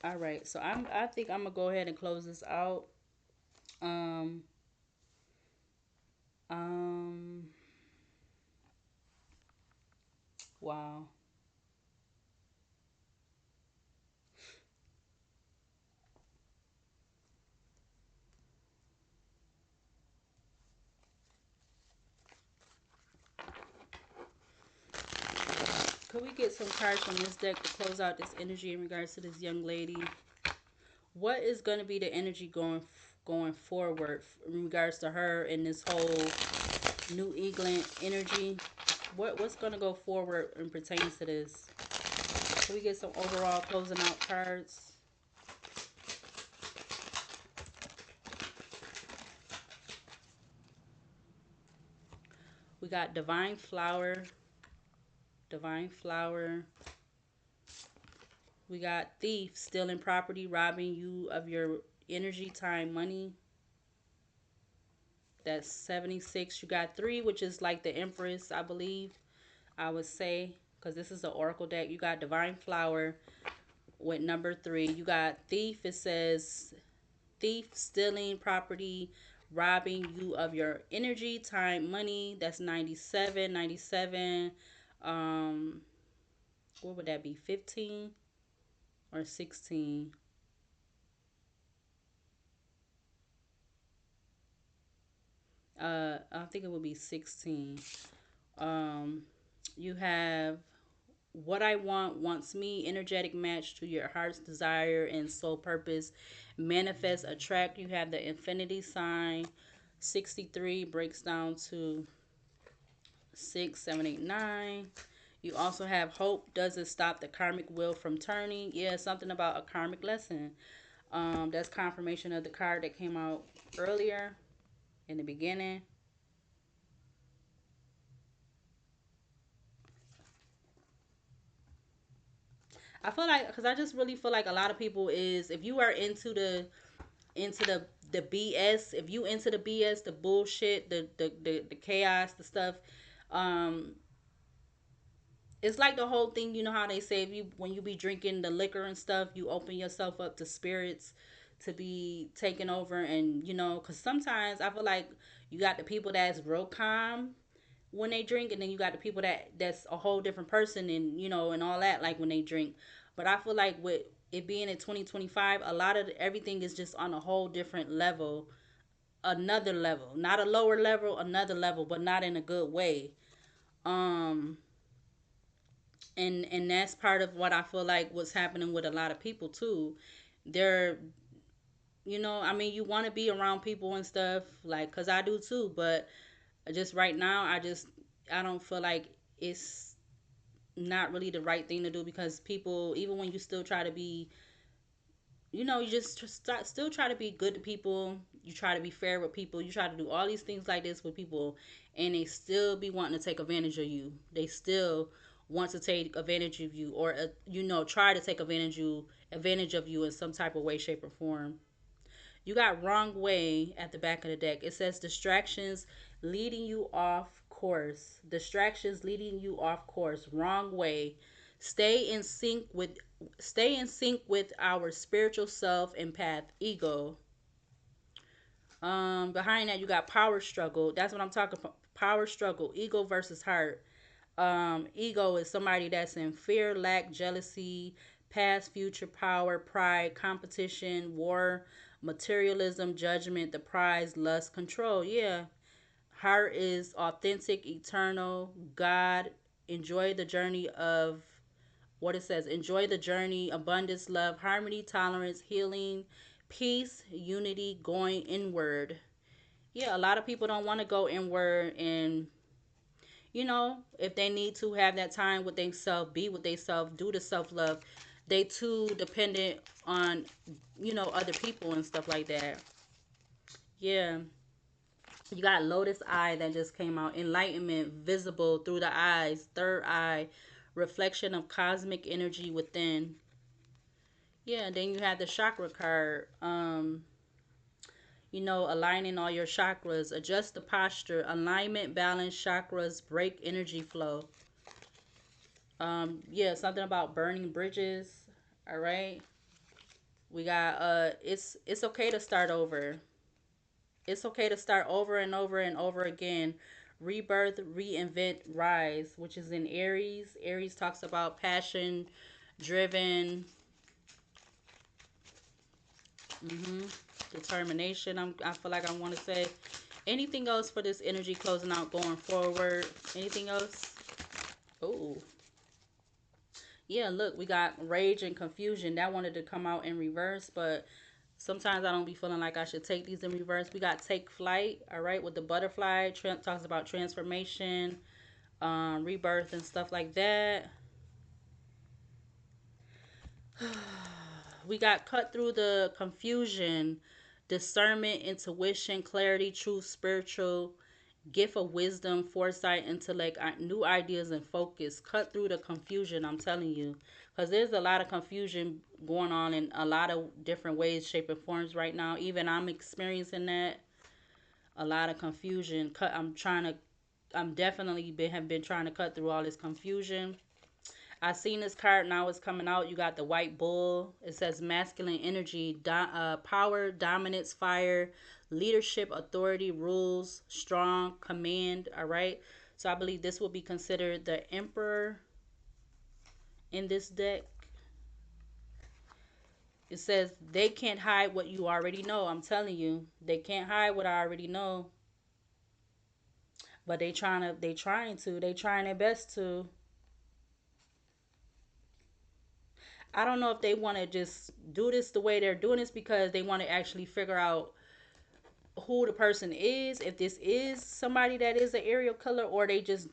Speaker 1: All right, so I think I'm gonna go ahead and close this out. Um, um, wow. Could we get some cards from this deck to close out this energy in regards to this young lady? What is going to be the energy going forward in regards to her and this whole New England energy. What's gonna go forward and pertains to this? Can we get some overall closing out cards? We got Divine Flower. Divine Flower. We got Thief, stealing property, robbing you of your energy, time, money. That's 76. You got 3, which is like the Empress, I believe. I would say, because this is the Oracle deck. You got Divine Flower with number 3. You got Thief. It says thief, stealing property, robbing you of your energy, time, money. That's 97. 97. Um, what would that be? 15 or 16? I think it would be 16. Um, you have What I Want Wants Me, energetic match to your heart's desire and soul purpose. Manifest, attract. You have the infinity sign. 63 breaks down to 6, 7, 8, 9. You also have Hope doesn't stop the karmic wheel from turning. Yeah, something about a karmic lesson. That's confirmation of the card that came out earlier in the beginning. I feel like, because I just really feel like a lot of people is, if you are into the BS, if you into the BS, the bullshit, the chaos, the stuff, um, it's like the whole thing. You know how they say, if you when you be drinking the liquor and stuff, you open yourself up to spirits to be taken over, and because sometimes I feel like you got the people that's real calm when they drink, and then you got the people that's a whole different person, and and all that, like when they drink. But I feel like with it being in 2025, a lot of everything is just on a whole different level, another level, not a lower level, another level, but not in a good way. um and that's part of what I feel like what's happening with a lot of people too. They're I mean, you want to be around people and stuff, like, cuz I do too, but just right now, I don't feel like it's not really the right thing to do, because people, even when you still try to be, you just still try to be good to people, you try to be fair with people, you try to do all these things like this with people, and they still be wanting to take advantage of you. They still want to take advantage of you, or try to take advantage of you in some type of way, shape, or form. You got wrong way at the back of the deck. It says distractions leading you off course. Distractions leading you off course. Wrong way. Stay in sync with stay in sync with our spiritual self and path. Ego. Behind that you got power struggle. That's what I'm talking about. Power struggle. Ego versus heart. Ego is somebody that's in fear, lack, jealousy, past, future, power, pride, competition, war, materialism, judgment, the prize, lust, control. Yeah. Heart is authentic, eternal, God. Enjoy the journey of what it says. Enjoy the journey, abundance, love, harmony, tolerance, healing, peace, unity, going inward. Yeah, a lot of people don't want to go inward, and if they need to have that time with themselves, be with themselves, do the self love, they too dependent on other people and stuff like that. Yeah, you got Lotus Eye that just came out. Enlightenment visible through the eyes. Third eye, reflection of cosmic energy within. Yeah, and then you have the chakra card. Aligning all your chakras, adjust the posture, alignment, balance, chakras, break energy flow. Yeah, something about burning bridges. All right. We got it's okay to start over. It's okay to start over and over and over again. Rebirth, reinvent, rise, which is in Aries. Aries talks about passion, driven, determination. I feel like I want to say anything else for this energy closing out going forward. Anything else? Oh, yeah, look, we got rage and confusion. That wanted to come out in reverse, but Sometimes I don't be feeling like I should take these in reverse. We got take flight, all right, with the butterfly. Talks about transformation, rebirth, and stuff like that. We got cut through the confusion, discernment, intuition, clarity, truth, spiritual, gift of wisdom, foresight, intellect, new ideas, and focus. Cut through the confusion, I'm telling you. Because there's a lot of confusion going on in a lot of different ways, shape, and forms right now. Even I'm experiencing that. A lot of confusion. I'm definitely have been trying to cut through all this confusion. I seen this card now. It's coming out. You got the white bull. It says masculine energy, power, dominance, fire, leadership, authority, rules, strong, command. All right. So I believe this will be considered the emperor in this deck. It says they can't hide what you already know. I'm telling you, they can't hide what I already know. But they trying their best to. I don't know if they want to just do this the way they're doing this because they want to actually figure out who the person is, if this is somebody that is an aerial killer, or they just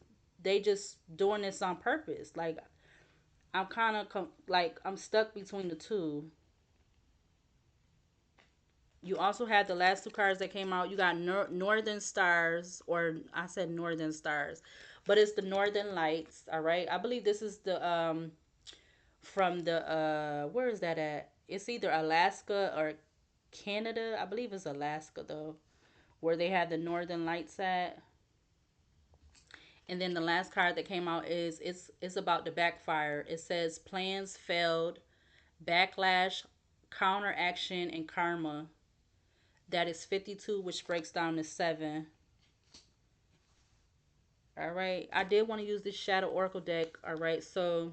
Speaker 1: doing this on purpose. Like I'm kind of like I'm stuck between the two. You also had the last two cards that came out. You got Northern Stars, or I said Northern Stars, but it's the Northern Lights. All right, I believe this is the from the where is that at? It's either Alaska or Canada. I believe it's Alaska though, where they had the Northern Lights at. And then the last card that came out is it's about the backfire. It says plans failed, backlash, counteraction, and karma. That is 52, which breaks down to 7. All right. I did want to use this Shadow Oracle deck. All right. So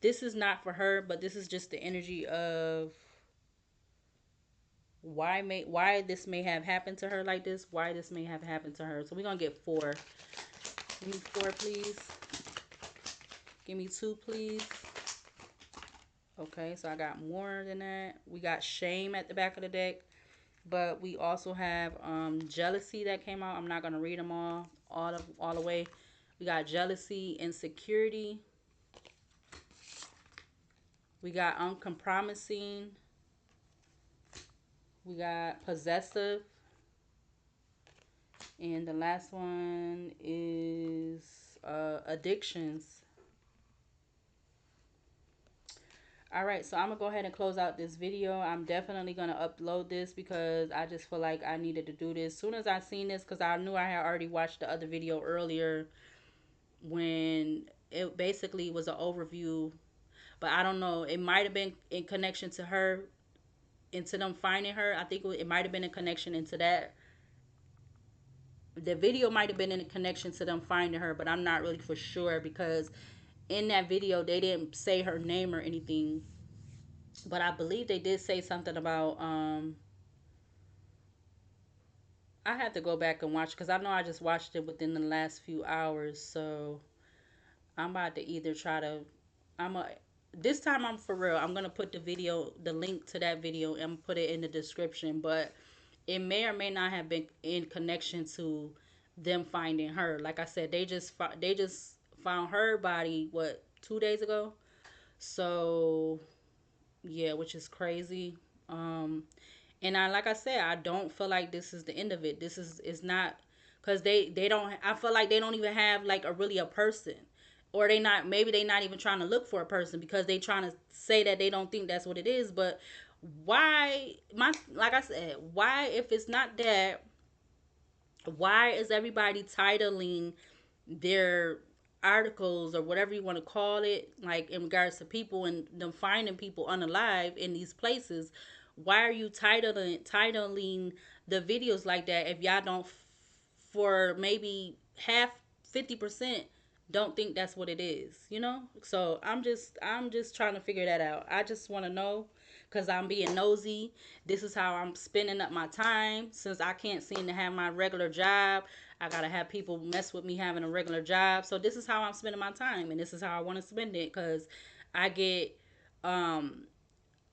Speaker 1: this is not for her, but this is just the energy of why this may have happened to her like this. Why this may have happened to her. So we're gonna get 4. Give me 4, please. Give me 2, please. Okay, so I got more than that. We got shame at the back of the deck, but we also have jealousy that came out. I'm not gonna read them all the way. We got jealousy, insecurity. We got uncompromising. We got possessive, and the last one is addictions. All right, so I'm gonna go ahead and close out this video. I'm definitely gonna upload this because I just feel like I needed to do this. As soon as I seen this, because I knew I had already watched the other video earlier when it basically was an overview, but I don't know. It might have been in connection to her, into them finding her. I think it might have been a connection into that. The video might have been in a connection to them finding her, but I'm not really for sure because in that video they didn't say her name or anything. But I believe they did say something about I had to go back and watch because I know I just watched it within the last few hours. So I'm about to either try to I'm a this time I'm for real. I'm gonna put the link to that video, and put it in the description. But it may or may not have been in connection to them finding her. Like I said, they just found her body 2 days ago. So yeah, which is crazy. Um, and like I said, I don't feel like this is the end of it. This is not, because they don't. I feel like they don't even have like a person, or they not, maybe they not even trying to look for a person because they trying to say that they don't think that's what it is. But why, my like I said, why, if it's not that, why is everybody titling their articles or whatever you want to call it, like in regards to people and them finding people unalive in these places? Why are you titling the videos like that if y'all don't, for maybe half, 50%, don't think that's what it is, you know? So I'm just trying to figure that out. I just want to know because I'm being nosy. This is how I'm spending up my time since I can't seem to have my regular job. I gotta have people mess with me having a regular job. So this is how I'm spending my time, and this is how I want to spend it because I get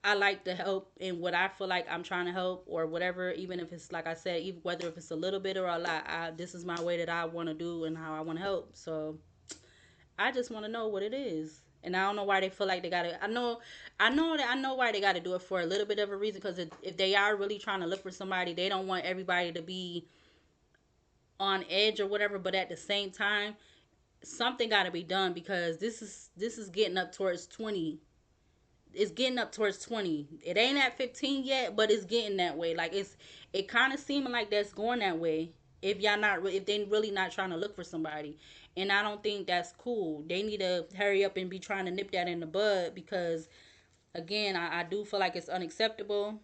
Speaker 1: I like to help in what I feel like I'm trying to help or whatever, even if it's like I said, even whether if it's a little bit or a lot, this is my way that I want to do and how I want to help. So I just want to know what it is. And I don't know why they feel like they gotta. I know why they gotta do it for a little bit of a reason. Because if they are really trying to look for somebody, they don't want everybody to be on edge or whatever. But at the same time, something got to be done because this is getting up towards 20. It's getting up towards 20. It ain't at 15 yet, but it's getting that way. Like it kind of seeming like that's going that way. If y'all not if they really not trying to look for somebody, and I don't think that's cool. They need to hurry up and be trying to nip that in the bud because again, I do feel like it's unacceptable.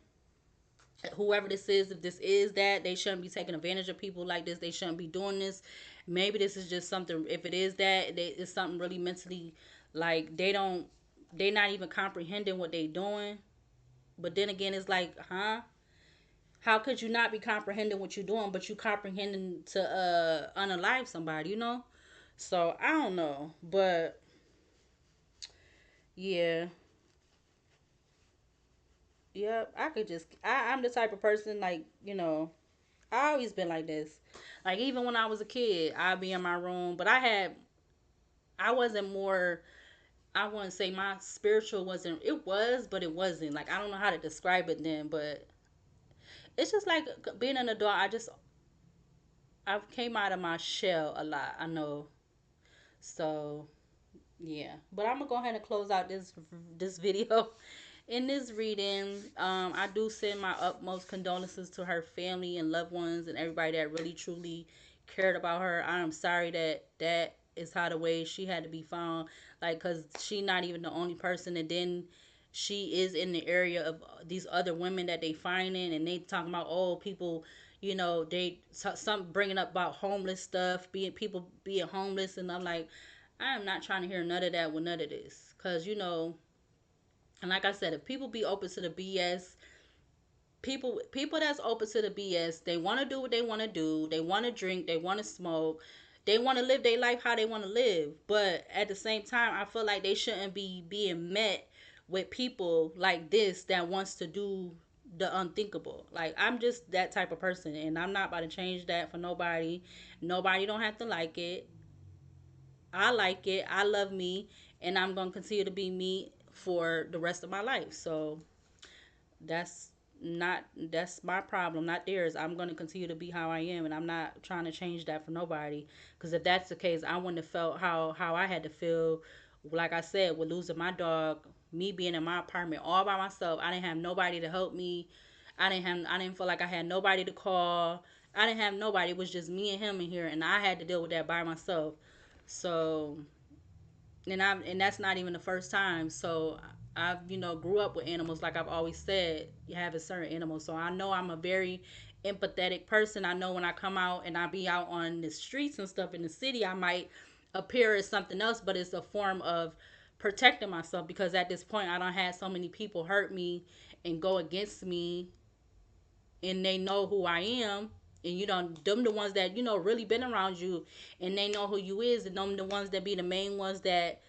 Speaker 1: Whoever this is, if this is that, they shouldn't be taking advantage of people like this. They shouldn't be doing this. Maybe this is just something. If it is that, it's something really mentally, like they not even comprehending what they doing. But then again, it's like, huh? How could you not be comprehending what you're doing, but you comprehending to unalive somebody? So I don't know, but yeah, yeah. I could just. I'm the type of person like I always been like this. Like even when I was a kid, I'd be in my room, but I wasn't more. I wouldn't say my spiritual wasn't. It was, but it wasn't. Like I don't know how to describe it then, but it's just like being an adult. I came out of my shell a lot. I know. So yeah, but I'm gonna go ahead and close out this video. In this reading, I do send my utmost condolences to her family and loved ones and everybody that really truly cared about her. I am sorry that that is how the way she had to be found. Like, cause she not even the only person, and then she is in the area of these other women that they finding, and they talking about people. They some bringing up about homeless stuff, being people being homeless, and I'm like, I am not trying to hear none of that with none of this, cause and like I said, if people be open to the BS, people that's open to the BS, they want to do what they want to do. They want to drink. They want to smoke. They want to live their life how they want to live. But at the same time, I feel like they shouldn't be being met with people like this that wants to do the unthinkable. Like I'm just that type of person, and I'm not about to change that for nobody. Nobody don't have to like it. I like it. I love me, and I'm gonna continue to be me for the rest of my life. So that's that's my problem, not theirs. I'm gonna continue to be how I am, and I'm not trying to change that for nobody. Because if that's the case, I wouldn't have felt how I had to feel. Like I said, with losing my dog, me being in my apartment all by myself. I didn't have nobody to help me. I didn't feel like I had nobody to call. I didn't have nobody. It was just me and him in here, and I had to deal with that by myself. So and that's not even the first time. So I've grew up with animals, like I've always said. You have a certain animal, so I know I'm a very empathetic person. I know when I come out and I be out on the streets and stuff in the city, I might appear as something else, but it's a form of protecting myself, because at this point I don't have so many people hurt me and go against me, and they know who I am. And them the ones that really been around you, and they know who you is, and them the ones that be the main ones that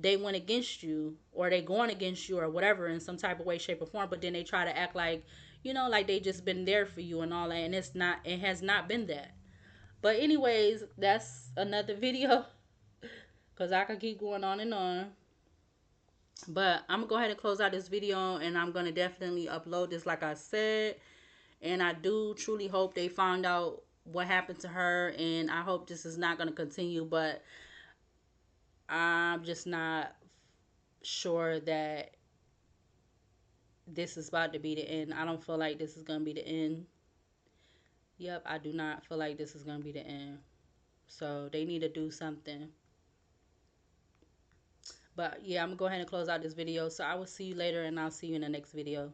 Speaker 1: they went against you, or they going against you or whatever in some type of way, shape, or form. But then they try to act like like they just been there for you and all that, and it has not been that. But anyways, that's another video, because I could keep going on and on. But I'm gonna go ahead and close out this video, and I'm gonna definitely upload this like I said. And I do truly hope they found out what happened to her, and I hope this is not gonna continue. But I'm just not sure that this is about to be the end. I don't feel like this is going to be the end. Yep, I do not feel like this is going to be the end. So they need to do something. But yeah, I'm going to go ahead and close out this video. So I will see you later, and I'll see you in the next video.